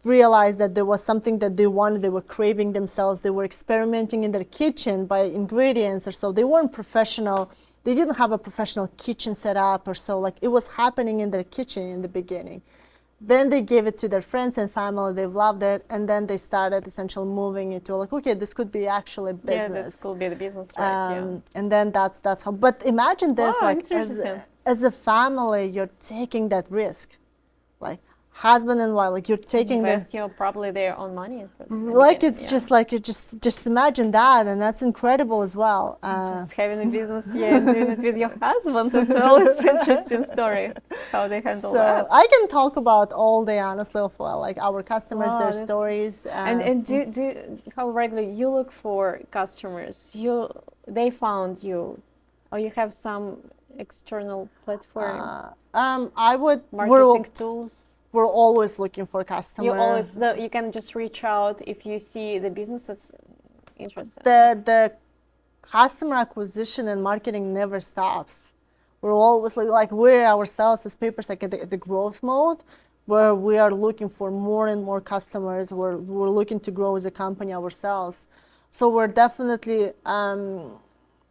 realized that there was something that they wanted, they were craving themselves, they were experimenting in their kitchen by ingredients or so. They weren't professional. They didn't have a professional kitchen set up or so, like it was happening in their kitchen in the beginning. Then they gave it to their friends and family, they've loved it, and then they started essentially moving it to like, okay, this could be actually a business. Yeah, this could be the business, right? And then that's how, but imagine this, like as a family, you're taking that risk. Like, husband and wife, like you're taking probably their own money. Like it's just like you just imagine that, and that's incredible as well. Just having a business, and doing it with your husband as well. It's an interesting story how they handle that. I can talk about all day, honestly, of like our customers, their stories. And do how regularly you look for customers? They found you, or you have some external platform? Marketing tools. We're always looking for customers. You can just reach out if you see the business that's interesting. The customer acquisition and marketing never stops. We're always like we're ourselves as Paperstack at the growth mode, where we are looking for more and more customers. We're looking to grow as a company ourselves. So we're definitely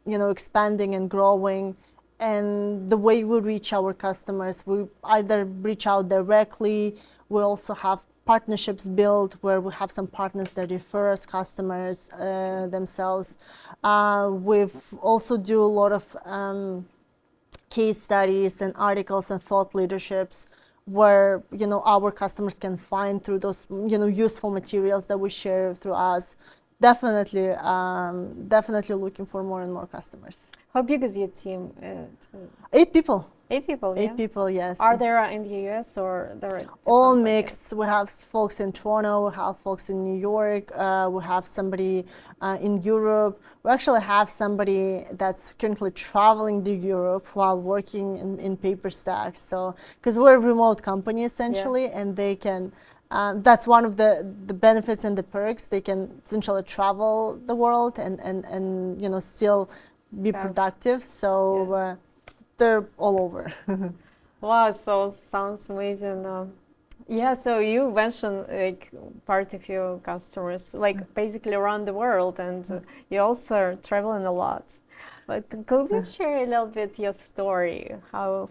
expanding and growing. And the way we reach our customers, we either reach out directly. We also have partnerships built where we have some partners that refer us customers themselves. We've also do a lot of case studies and articles and thought leaderships where our customers can find through those useful materials that we share through us. Definitely looking for more and more customers. How big is your team? 8 people. 8 people, 8 people, yes. Are there in the US or there are all mixed? We have folks in Toronto, we have folks in New York, we have somebody in Europe. We actually have somebody that's currently traveling to Europe while working in Paperstack. So, because we're a remote company essentially, and they can. That's one of the benefits and the perks. They can essentially travel the world and still be productive. So they're all over. Wow, so sounds amazing. So you mentioned like part of your customers, like basically around the world, and you also are traveling a lot. But could you share a little bit your story, how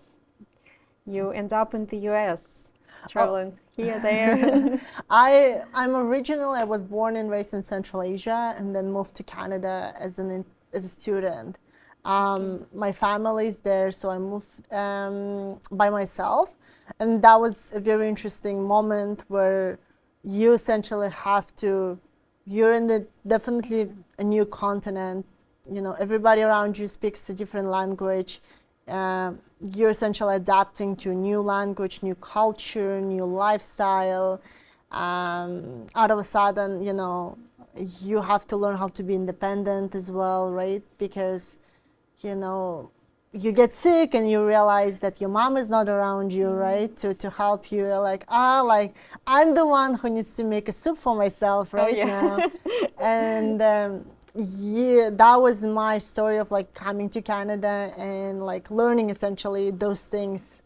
you end up in the US? Traveling here, there. I was born and raised in Central Asia, and then moved to Canada as a student. My family's there, so I moved by myself. And that was a very interesting moment where you essentially have to, you're in the definitely a new continent. Everybody around you speaks a different language. You're essentially adapting to a new language, new culture, new lifestyle. Out of a sudden, you have to learn how to be independent as well, right? Because, you get sick and you realize that your mom is not around you, right? To help you. You're like, I'm the one who needs to make a soup for myself right now. And that was my story of like coming to Canada and like learning essentially those things,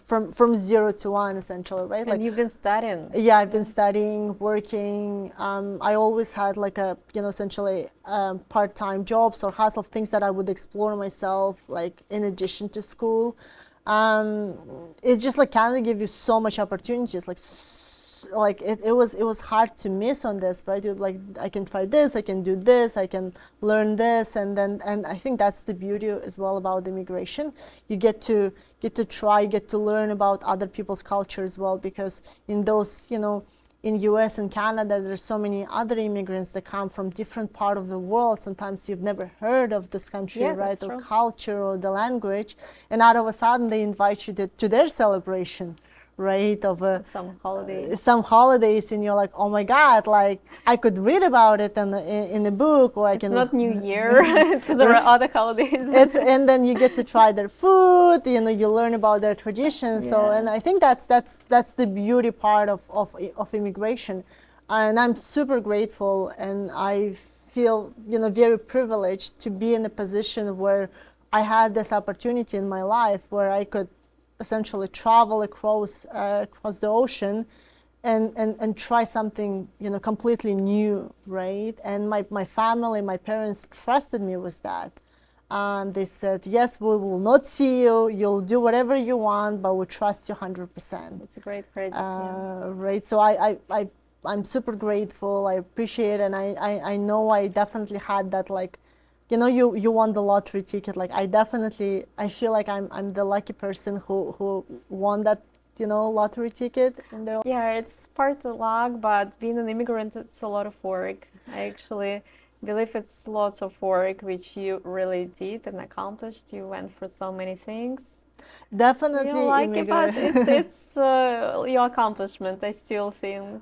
from 0 to 1 essentially, right? And like, you've been studying. Yeah, I've been studying, working. I always had like a, essentially part-time jobs or hustle, things that I would explore myself, like in addition to school. It's just like Canada gave you so much opportunities, like it was hard to miss on this, right? You're like, I can try this, I can do this, I can learn this, and I think that's the beauty as well about immigration. You get to try, get to learn about other people's culture as well, because in those, in US and Canada, there's so many other immigrants that come from different part of the world. Sometimes you've never heard of this country, right? Or culture or the language, and out of a sudden they invite you to their celebration, right, of some holidays, and you're like, oh my God, like I could read about it in a book, or it's not New Year. There are other holidays. And then you get to try their food, you learn about their traditions. Yeah. So, and I think that's the beauty part of immigration, and I'm super grateful, and I feel very privileged to be in a position where I had this opportunity in my life where I could essentially travel across the ocean and try something completely new, right? And my family, my parents trusted me with that. They said, yes, we will not see you, you'll do whatever you want, but we trust you 100%. It's a great phrase. Right, so I'm super grateful, I appreciate it, and I know I definitely had that, like, you won the lottery ticket. Like I feel like I'm the lucky person who won that, lottery ticket. Yeah, it's part of luck, but being an immigrant, it's a lot of work. I actually believe it's lots of work, which you really did and accomplished. You went through so many things. Definitely, you like it, but it's your accomplishment, I still think.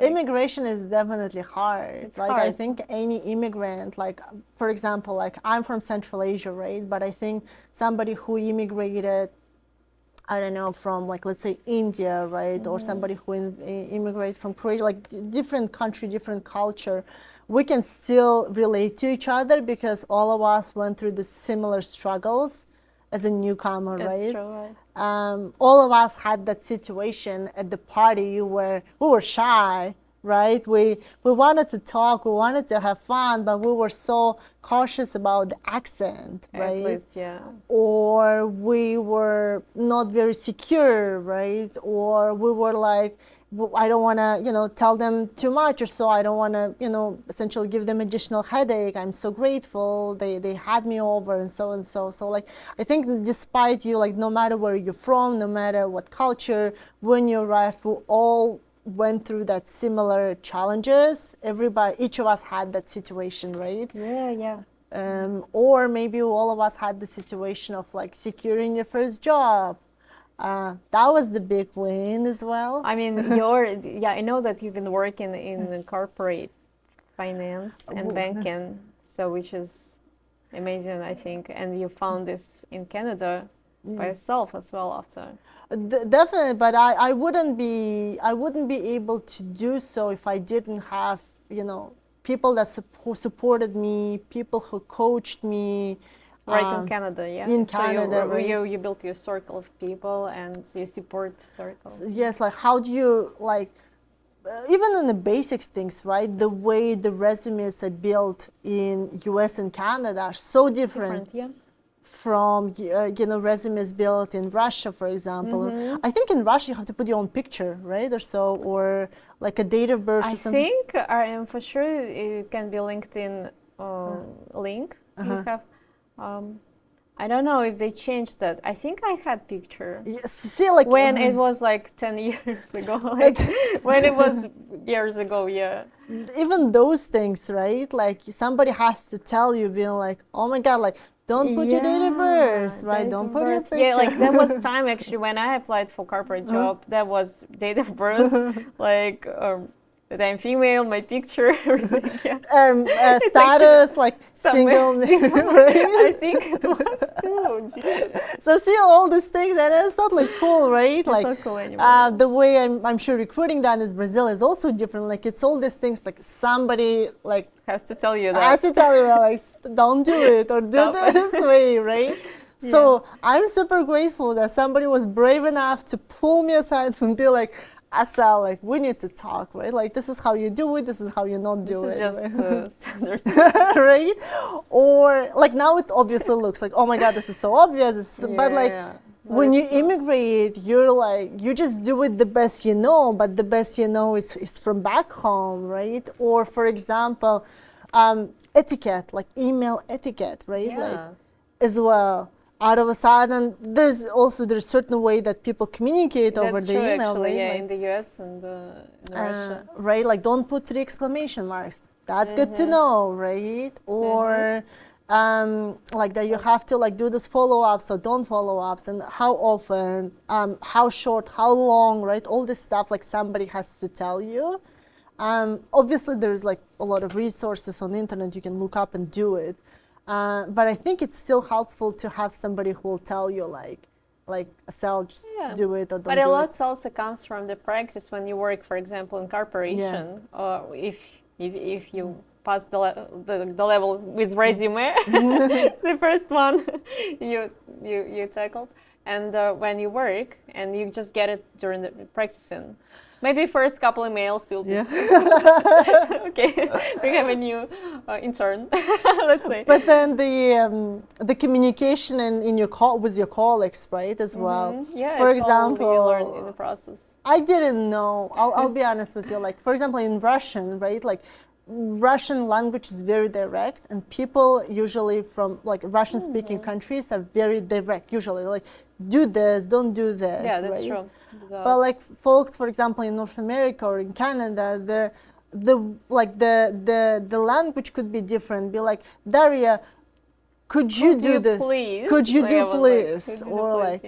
Immigration is definitely hard. It's hard. I think any immigrant, like, for example, like I'm from Central Asia, right? But I think somebody who immigrated, I don't know, from like, let's say India, right? Or somebody who immigrated from Korea, like different country, different culture, we can still relate to each other because all of us went through the similar struggles as a newcomer, right? That's true, right? All of us had that situation at the party where we were shy, right? We wanted to talk, we wanted to have fun, but we were so cautious about the accent, right? At least, yeah. Or we were not very secure, right? Or we were like, I don't want to, tell them too much, or so I don't want to, essentially give them additional headache. I'm so grateful they had me over, and so and so. So like, I think despite you, like, no matter where you're from, no matter what culture, when you arrive, we all went through that similar challenges. Each of us had that situation, right? Yeah. Or maybe all of us had the situation of like securing your first job. That was the big win as well. I mean, I know that you've been working in corporate finance and banking, so which is amazing, I think. And you found this in Canada by yourself as well after. Definitely, but I wouldn't be able to do so if I didn't have, people that supported me, people who coached me. Right, in Canada, yeah. In Canada, right? You built your circle of people and you support circles. Yes, like how do you, like, even on the basic things, right? The way the resumes are built in US and Canada are so different yeah. from, resumes built in Russia, for example. I think in Russia you have to put your own picture, right? Or so, or like a date of birth or something. I think for sure it can be LinkedIn link you have. I don't know if they changed that. I think I had picture Yes, see, like when it was like 10 years ago, like when it was years ago, yeah. even those things, right? Like somebody has to tell you, being like, oh my God, like don't put your date of birth, right? Date Don't of put your birth. picture. Yeah, like there was time actually when I applied for corporate job, that was date of birth, like that I'm female, my picture, everything. Yeah. Status, like single, right? I think it was too. Jesus. So see all these things, and it's totally cool, right? It's Like not cool anymore. the way I'm sure recruiting done in Brazil is also different. Like it's all these things, like somebody like Has to tell you has that. to tell you, like don't do it or do Stop it. this way, right? So I'm super grateful that somebody was brave enough to pull me aside and be like, Assel, like we need to talk, right? Like this is how you do it. This is how you not do This it. is just Right? standard. Right? Or like now it obviously looks like, oh my God, this is so obvious. But like when you immigrate, you're like, you just do it the best you know, but the best you know is from back home, right? Or for example, etiquette, like email etiquette, right? Like as well. Out of a sudden, there's certain way that people communicate over the true, email, actually, right? yeah, Like, in the US and in Russia. right? Like don't put 3 exclamation marks. That's good to know, right? Or like that you have to like do this follow-ups or don't follow-ups, and how often, how short, how long, right? All this stuff like somebody has to tell you. Obviously, there's like a lot of resources on the internet you can look up and do it. But I think it's still helpful to have somebody who will tell you like Assel, just do it or don't do it. But a lot also comes from the practice when you work, for example, in corporation, or if you pass the level with resume, the first one you tackled, and when you work and you just get it during the practicing. Maybe first couple emails you'll be okay. We have a new intern, let's say. But then the communication in your with your colleagues, right, as well. Yeah, for it's example, all you learn in the process. I didn't know. I'll be honest with you. Like for example, in Russian, right, like Russian language is very direct, and people usually from like Russian-speaking countries are very direct. Usually, like do this, don't do this. Yeah, that's right? true. But like folks, for example, in North America or in Canada, the language could be different. Be like, Daria, could you do this? Please? Could you do please? Or like,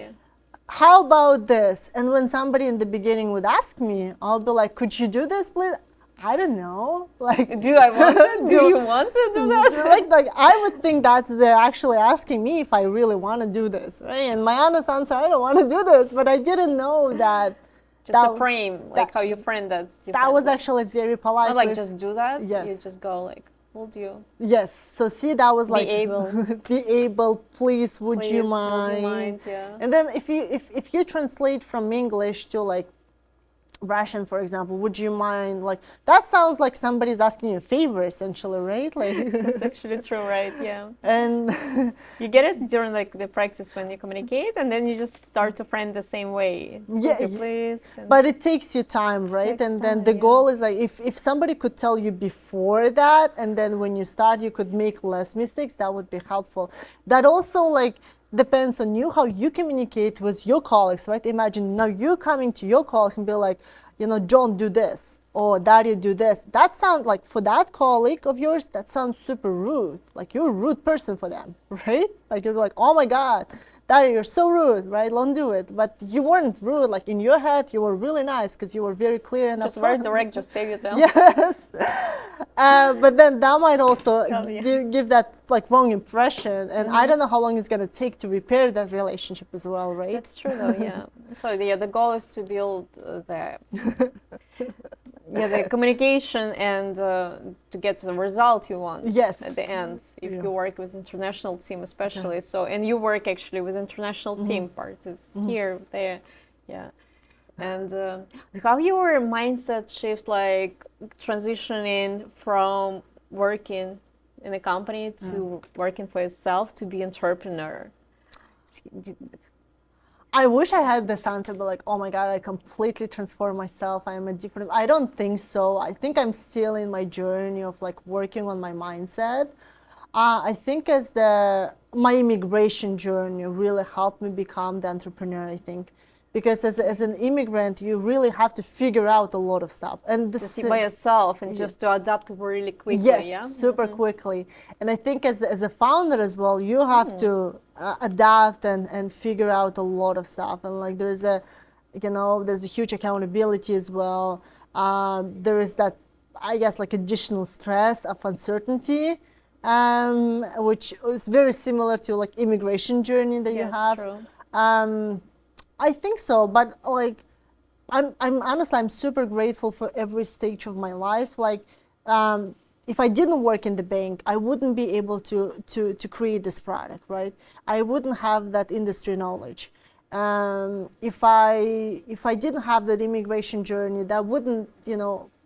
how about this? And when somebody in the beginning would ask me, I'll be like, could you do this, please? I don't know. Like, do I want to? Do you want to do that? Like I would think that they're actually asking me if I really want to do this, right? And my honest answer, I don't want to do this. But I didn't know that. Just a frame, like how you frame that. That was actually very polite. Not like just do that. Yes. You just go like, will do. Yes. So see, that was like be able. Please, would you mind? Yeah. And then if you translate from English to like Russian, for example, would you mind? Like that sounds like somebody's asking you a favor, essentially, right? Like that's actually true, right? Yeah. And you get it during like the practice when you communicate, and then you just start to frame the same way. Yeah, please. But it takes you time, right? And then the goal is like if somebody could tell you before that, and then when you start, you could make less mistakes. That would be helpful. That also like depends on you, how you communicate with your colleagues, right? Imagine now you coming to your colleagues and be like, you know, John, do this, or Daria, do this. That sounds like, for that colleague of yours, that sounds super rude. Like you're a rude person for them, right? Like you're like, oh my God, Daria, you're so rude, right? Don't do it. But you weren't rude. Like in your head, you were really nice because you were very clear and just very direct, just save your time. Yes. But then that might also give that like wrong impression, and I don't know how long it's gonna take to repair that relationship as well, right? That's true, though. Yeah. So yeah, the goal is to build the communication and to get to the result you want. Yes. At the end, if you work with international team, especially. So and you work actually with international team part is here, there, yeah. And how your mindset shift, like transitioning from working in a company to working for yourself to be entrepreneur? I wish I had this answer, but like, oh my God, I completely transformed myself. I am a different. I don't think so. I think I'm still in my journey of like working on my mindset. I think my immigration journey really helped me become the entrepreneur, I think. Because as an immigrant, you really have to figure out a lot of stuff. And Just by yourself and just to adapt really quickly, yes, yeah? super quickly. And I think as a founder as well, you have to adapt and figure out a lot of stuff. And like there's a huge accountability as well. There is that, I guess, like additional stress of uncertainty, which is very similar to like immigration journey that you have. True. I think so, but like, I'm honestly, I'm super grateful for every stage of my life. Like, if I didn't work in the bank, I wouldn't be able to create this product, right? I wouldn't have that industry knowledge. If I didn't have that immigration journey, that wouldn't,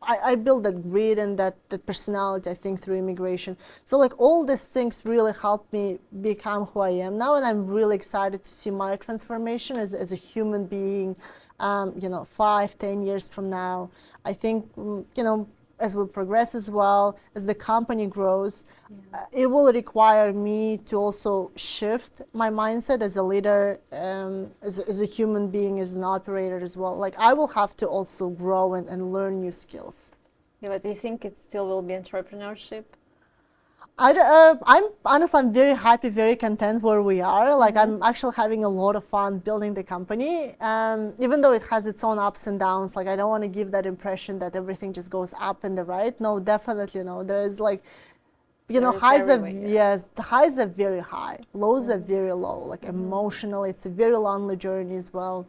I built that grit and that personality, I think, through immigration. So like all these things really helped me become who I am now, and I'm really excited to see my transformation as a human being, 5-10 years from now. I think, as we progress as well, as the company grows, it will require me to also shift my mindset as a leader, as a human being, as an operator as well. Like I will have to also grow and learn new skills. Yeah, but do you think it still will be entrepreneurship? I'm very happy, very content where we are. Like I'm actually having a lot of fun building the company, even though it has its own ups and downs. Like I don't want to give that impression that everything just goes up and the right. No, definitely no. There is like, highs the highs are very high, lows are very low. Like emotionally, it's a very lonely journey as well.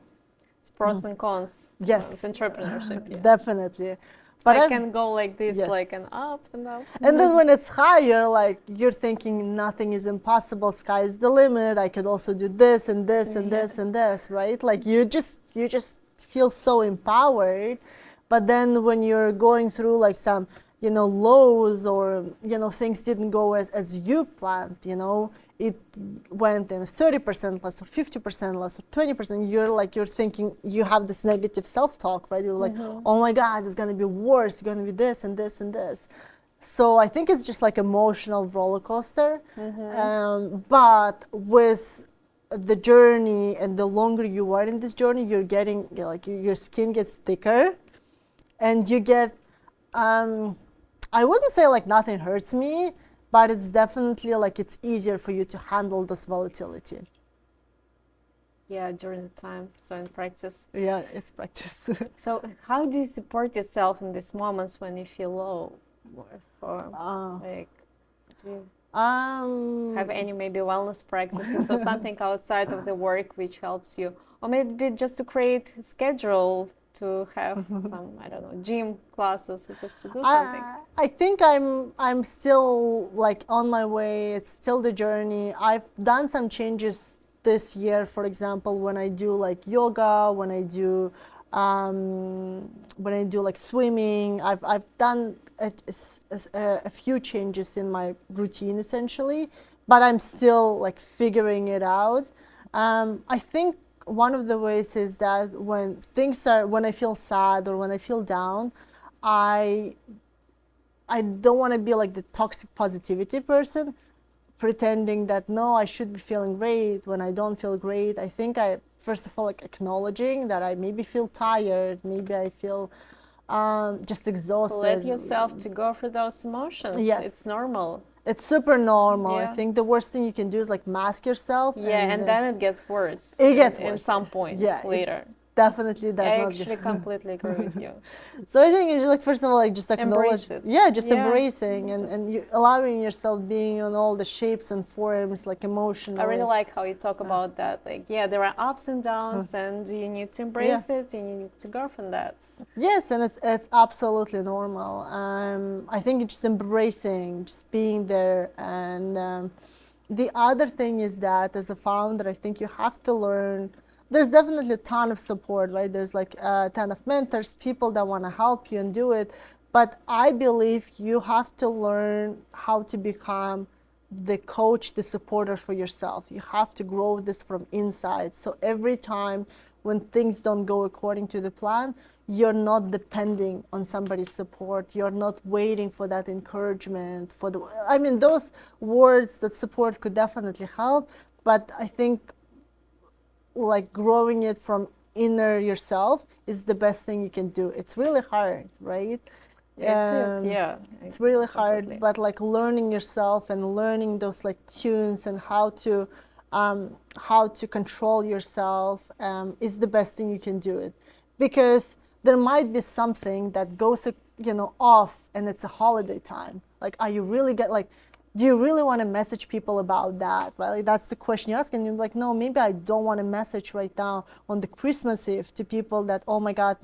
It's pros and cons. Yes, it's entrepreneurship. Definitely. But I can go like this, like an up and up. And then when it's higher, like you're thinking nothing is impossible, sky is the limit. I could also do this and this and this and this, right? Like you just feel so empowered. But then when you're going through like some, lows or, things didn't go as you planned, it went in 30% less or 50% less or 20%, you're thinking, you have this negative self-talk, right? You're like, oh my God, it's gonna be worse, it's gonna be this and this and this. So I think it's just like emotional roller coaster. But with the journey and the longer you are in this journey, you're getting, like your skin gets thicker and you get, I wouldn't say like nothing hurts me, but it's definitely like it's easier for you to handle this volatility. Yeah, during the time, so in practice. Yeah, it's practice. So how do you support yourself in these moments when you feel low? Do you have any maybe wellness practices or something outside of the work which helps you? Or maybe just to create a schedule to have some, I don't know, gym classes or just to do something? I think I'm still like on my way. It's still the journey. I've done some changes this year, for example, when I do like yoga, when I do like swimming. I've done a few changes in my routine essentially, but I'm still like figuring it out. I think one of the ways is that when I feel sad or when I feel down, I don't want to be like the toxic positivity person, pretending that no, I should be feeling great when I don't feel great. I think first of all, like acknowledging that I maybe feel tired, maybe I feel just exhausted. Let yourself to go through those emotions. Yes. It's normal. It's super normal. I think the worst thing you can do is like mask yourself. Yeah, and then it gets worse. It gets worse. At some point later. Definitely does not. I actually completely agree with you. So I think it's like, first of all, like just acknowledge it. Yeah, just embracing and you allowing yourself being on all the shapes and forms, like emotionally. I really like how you talk about that. Like, there are ups and downs and you need to embrace it and you need to go from that. Yes, and it's absolutely normal. I think it's just embracing, just being there. And the other thing is that as a founder, I think you have to learn. There's definitely a ton of support, right? There's like a ton of mentors, people that want to help you and do it. But I believe you have to learn how to become the coach, the supporter for yourself. You have to grow this from inside. So every time when things don't go according to the plan, you're not depending on somebody's support. You're not waiting for that encouragement. I mean, those words, that support could definitely help, but I think like growing it from inner yourself is the best thing you can do. It's really hard, right? It is, yeah. It's really hard, Absolutely. but like learning yourself and learning those like tunes and how to control yourself is the best thing you can do it, because there might be something that goes off and it's a holiday time. Like, are you really do you really want to message people about that, right? Like, that's the question you ask, and you're like, no, maybe I don't want to message right now on the Christmas Eve to people that, oh my God,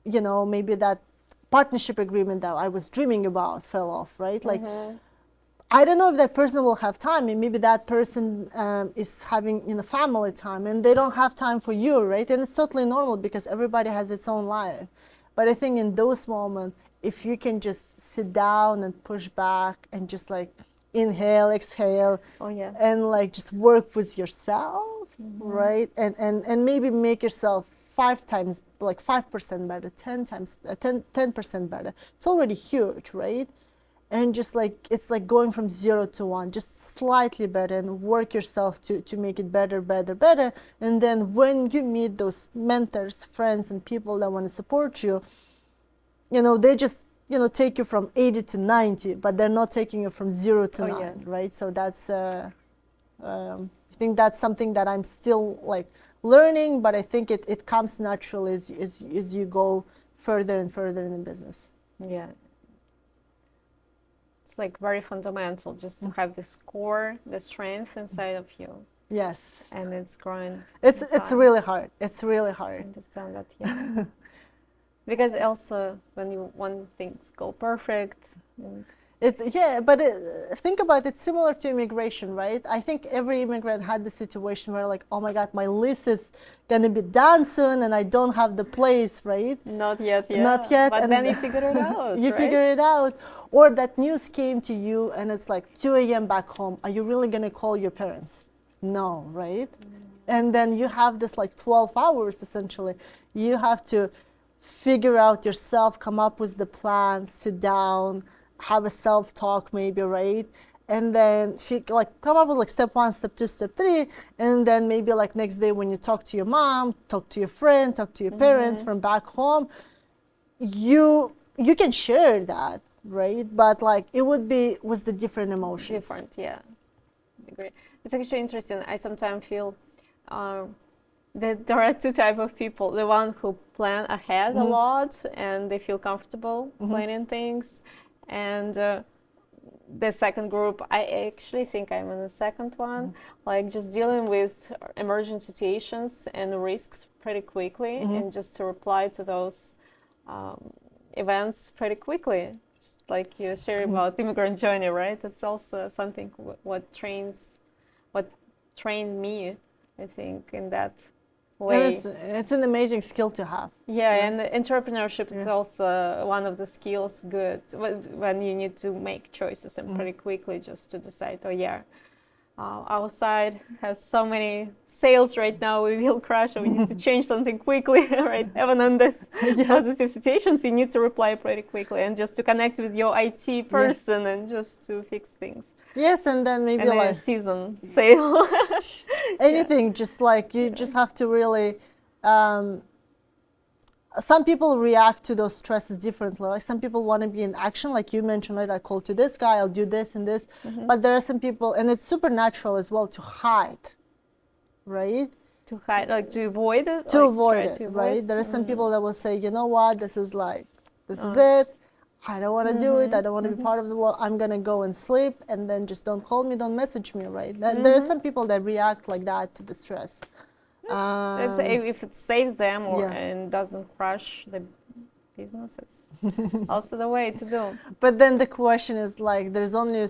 maybe that partnership agreement that I was dreaming about fell off, right? Like, I don't know if that person will have time, and maybe that person is having family time, and they don't have time for you, right? And it's totally normal because everybody has its own life. But I think in those moments, if you can just sit down and push back and just like inhale, exhale, and like just work with yourself, right? And maybe make yourself 5% better, 10% better. It's already huge, right? And just like, it's like going from 0 to 1, just slightly better, and work yourself to make it better. And then when you meet those mentors, friends, and people that want to support you, they just, take you from 80 to 90, but they're not taking you from 0 to 9, right? So that's, I think that's something that I'm still like learning, but I think it comes naturally as you go further and further in the business. Yeah. It's like very fundamental just to have this core, the strength inside of you. Yes. And it's growing. It's really hard. It's really hard. I understand that, yeah. Because also when you want things go perfect. Think about it, similar to immigration, right? I think every immigrant had the situation where like, oh my God, my lease is gonna be done soon and I don't have the place, right? Not yet, yeah. Not yet. But then you figure it out, You right? figure it out. Or that news came to you and it's like 2 a.m. back home. Are you really gonna call your parents? No, right? And then you have this like 12 hours essentially. You have to figure out yourself, come up with the plan, sit down, have a self-talk maybe, right? And then come up with like step 1, step 2, step 3, and then maybe like next day when you talk to your mom, talk to your friend, talk to your parents from back home, you can share that, right? But like it would be with the different emotions. Different, yeah. I agree. It's actually interesting. I sometimes feel that there are 2 types of people. The one who plan ahead a lot and they feel comfortable planning things. And the second group, I actually think I'm in the second one, like just dealing with emergent situations and risks pretty quickly and just to reply to those events pretty quickly. Just like you share about immigrant journey, right? That's also something what trained me, I think, in that way. And it's an amazing skill to have. Yeah, and entrepreneurship is also one of the skills good when you need to make choices and pretty quickly just to decide, oh yeah, our side has so many sales right now, we will crash, or we need to change something quickly, right? Even in this positive situations, you need to reply pretty quickly and just to connect with your IT person and just to fix things. Yes, and then maybe and like a season sale. anything, just like you just have to really some people react to those stresses differently. Like some people want to be in action, like you mentioned, right? I call to this guy, I'll do this and this. But there are some people, and it's supernatural as well, to hide, right? To hide, like to avoid it? To avoid it, right? There are some people that will say, you know what, this is it. I don't want to do it. I don't want to be part of the world. I'm going to go and sleep, and then just don't call me, don't message me, right? There are some people that react like that to the stress. If it saves them and doesn't crush the business, it's also the way to do. But then the question is like, there's only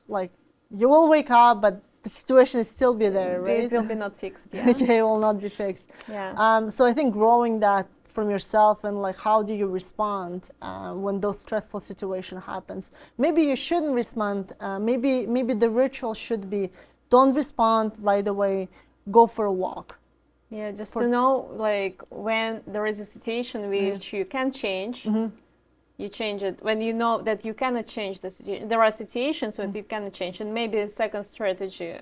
like, you will wake up, but the situation is still be there, right? It will be not fixed, yeah. It will not be fixed. Yeah. So I think growing that from yourself, and like how do you respond when those stressful situation happens. Maybe you shouldn't respond. Maybe the ritual should be, don't respond right away, go for a walk. Yeah, just to know, like, when there is a situation which you can change, you change it. When you know that you cannot change the situation, there are situations that you cannot change, and maybe a second strategy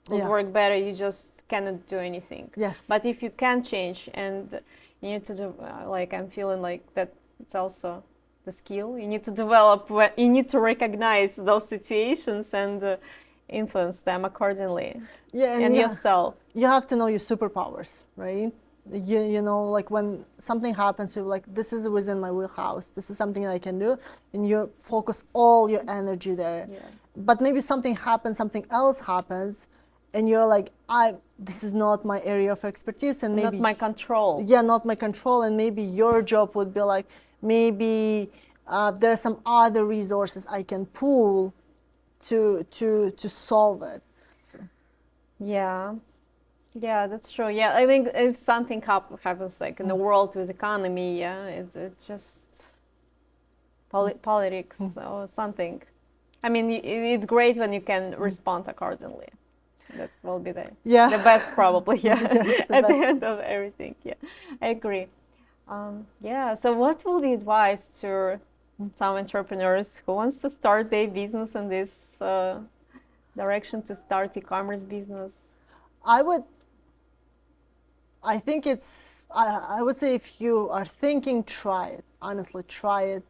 will work better. You just cannot do anything. Yes. But if you can change, and you need to do, like, I'm feeling like that it's also the skill you need to develop. You need to recognize those situations and influence them accordingly. Yeah, and yourself. You have to know your superpowers, right? You know, like when something happens, you're like, this is within my wheelhouse. This is something I can do, and you focus all your energy there. Yeah. But maybe something happens, something else happens, and you're like, this is not my area of expertise, and maybe not my control. Yeah, not my control, and maybe your job would be like, maybe there are some other resources I can pool to solve it. So. Yeah, that's true. Yeah, I think if something happens like in the world with economy, it's just politics or something. I mean, it's great when you can respond accordingly. That will be the best, probably. Yeah, at the end of everything. Yeah, I agree. So what will you advise to some entrepreneurs who wants to start their business in this direction, to start e-commerce business? I would say if you are thinking, try it. Honestly, try it.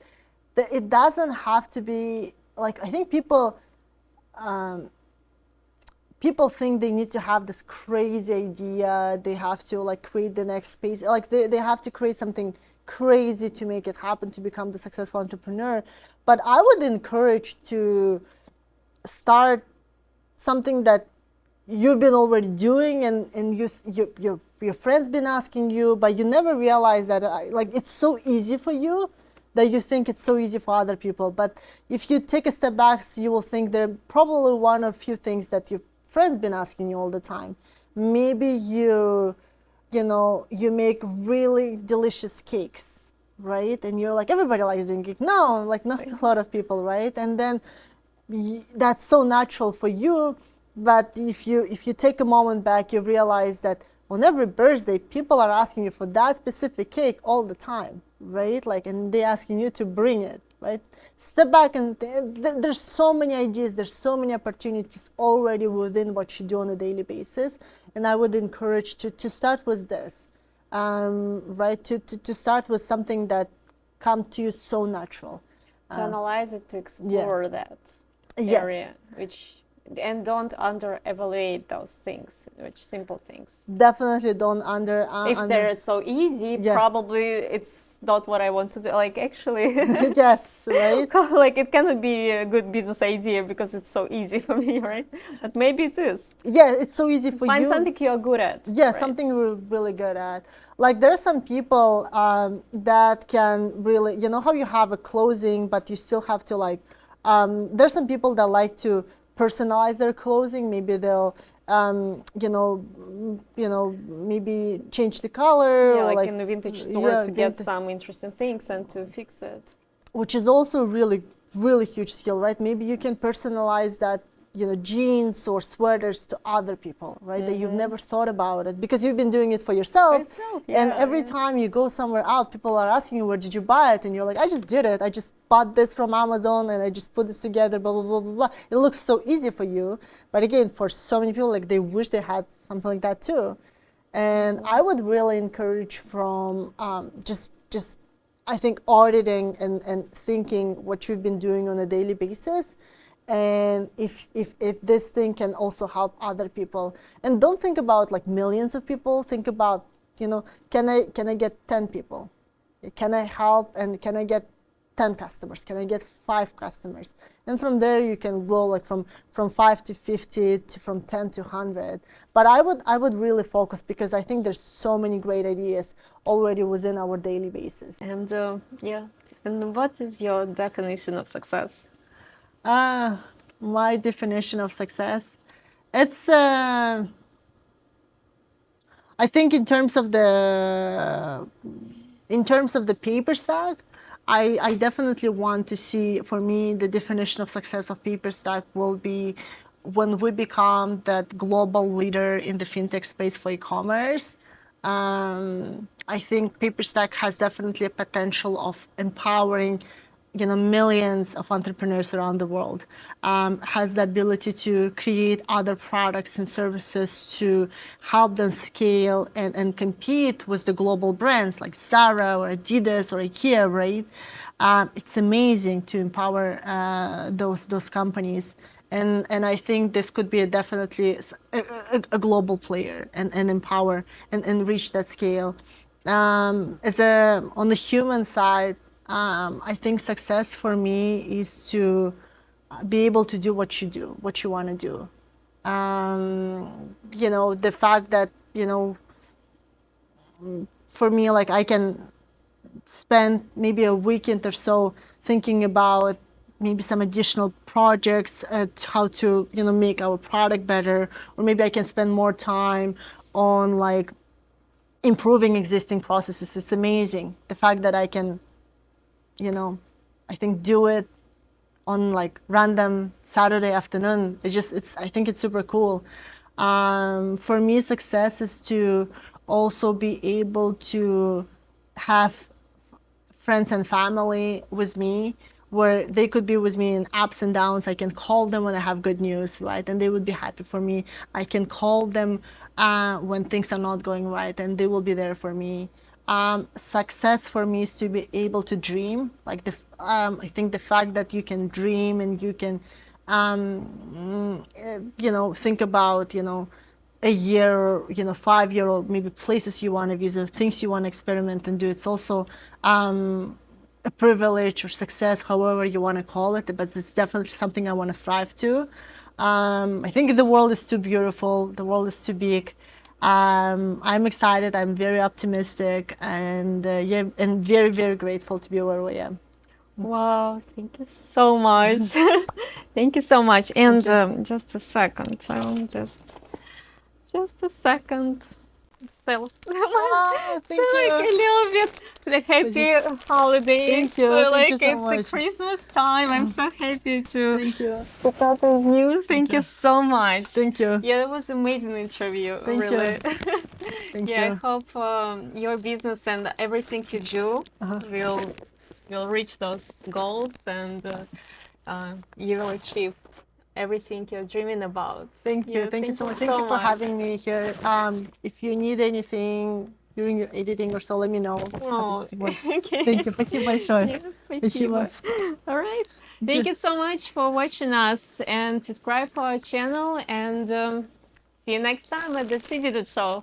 It doesn't have to be like, I think people think they need to have this crazy idea. They have to like create the next space. Like they have to create something crazy to make it happen, to become the successful entrepreneur. But I would encourage to start something that you've been already doing, and your friends been asking you, but you never realize that like it's so easy for you that you think it's so easy for other people. But if you take a step back, you will think there are probably one or few things that your friends been asking you all the time. Maybe you make really delicious cakes, right? And you're like, everybody likes doing cake. No, like not a lot of people, right? And then that's so natural for you. But if you take a moment back, you realize that on every birthday, people are asking you for that specific cake all the time, right? Like, and they're asking you to bring it, right? Step back, and there's so many ideas, there's so many opportunities already within what you do on a daily basis. And I would encourage to start with this, right? To start with something that comes to you so natural. To analyze it, to explore that area, and don't under-evaluate those things, which simple things. Definitely don't if they're so easy, probably it's not what I want to do. Like, actually, yes, right? Like, it cannot be a good business idea because it's so easy for me, right? But maybe it is. Yeah, it's so easy for you. Find something you're good at. Yeah, right? Something you're really good at. Like, there are some people that can really, you know how you have a clothing, but you still have to like, there's some people that like to personalize their clothing. Maybe they'll maybe change the color, or like in a vintage store to get some interesting things and to fix it, which is also really huge skill, right? Maybe you can personalize that, jeans or sweaters to other people, right? That you've never thought about it because you've been doing it for yourself. And every time you go somewhere out, people are asking you, where did you buy it? And you're like, I just did it. I just bought this from Amazon and I just put this together, blah, blah, blah, blah, blah. It looks so easy for you. But again, for so many people, like, they wish they had something like that too. And I would really encourage from just I think auditing and thinking what you've been doing on a daily basis. And if this thing can also help other people, and don't think about like millions of people, think about, can I get 10 people? Can I help, and can I get 10 customers? Can I get 5 customers? And from there you can grow like from 5 to 50 to from 10 to 100. But I would really focus, because I think there's so many great ideas already within our daily basis. And and what is your definition of success? My definition of success, it's I think in terms of the In terms of the Paperstack, I definitely want to see, for me, the definition of success of Paperstack will be when we become that global leader in the fintech space for e-commerce. I think Paperstack has definitely a potential of empowering, millions of entrepreneurs around the world. Has the ability to create other products and services to help them scale and compete with the global brands like Zara or Adidas or IKEA, right? It's amazing to empower those companies. And I think this could be definitely a global player and empower and reach that scale. On the human side, I think success for me is to be able to do what you do, what you want to do. The fact that, for me, like I can spend maybe a weekend or so thinking about maybe some additional projects how to make our product better, or maybe I can spend more time on like improving existing processes. It's amazing the fact that I can I think do it on like random Saturday afternoon. I think it's super cool. For me, success is to also be able to have friends and family with me, where they could be with me in ups and downs. I can call them when I have good news, right? And they would be happy for me. I can call them when things are not going right, and they will be there for me. Success for me is to be able to dream. Like I think the fact that you can dream and you can, think about, a year, or 5 year, or maybe places you want to visit, things you want to experiment and do. It's also a privilege or success, however you want to call it, but it's definitely something I want to thrive to. I think the world is too beautiful. The world is too big. I'm excited. I'm very optimistic, and and very, very grateful to be where I am. Wow, thank you so much. Thank you so much. And just a second. So just a second. So, Oh, thank like you. a little bit the happy holidays. Thank you. Like Thank you so it's much. a Christmas time. I'm so happy to Thank you. talk with you. Thank you you. so much. Thank you. Yeah, it was an amazing interview. Thank you. Really. Thank Yeah, I you. hope your business and everything you do will reach those goals, and you will achieve everything you're dreaming about. Thank you. Yeah, Thank you so much. Thank you for having me here. If you need anything during your editing or so, let me know. Happy Oh, to support. okay. Thank you. Спасибо большое. Yeah, Спасибо. спасибо. All right. Thank you so much for watching us, and subscribe for our channel, and see you next time at the CDD Show.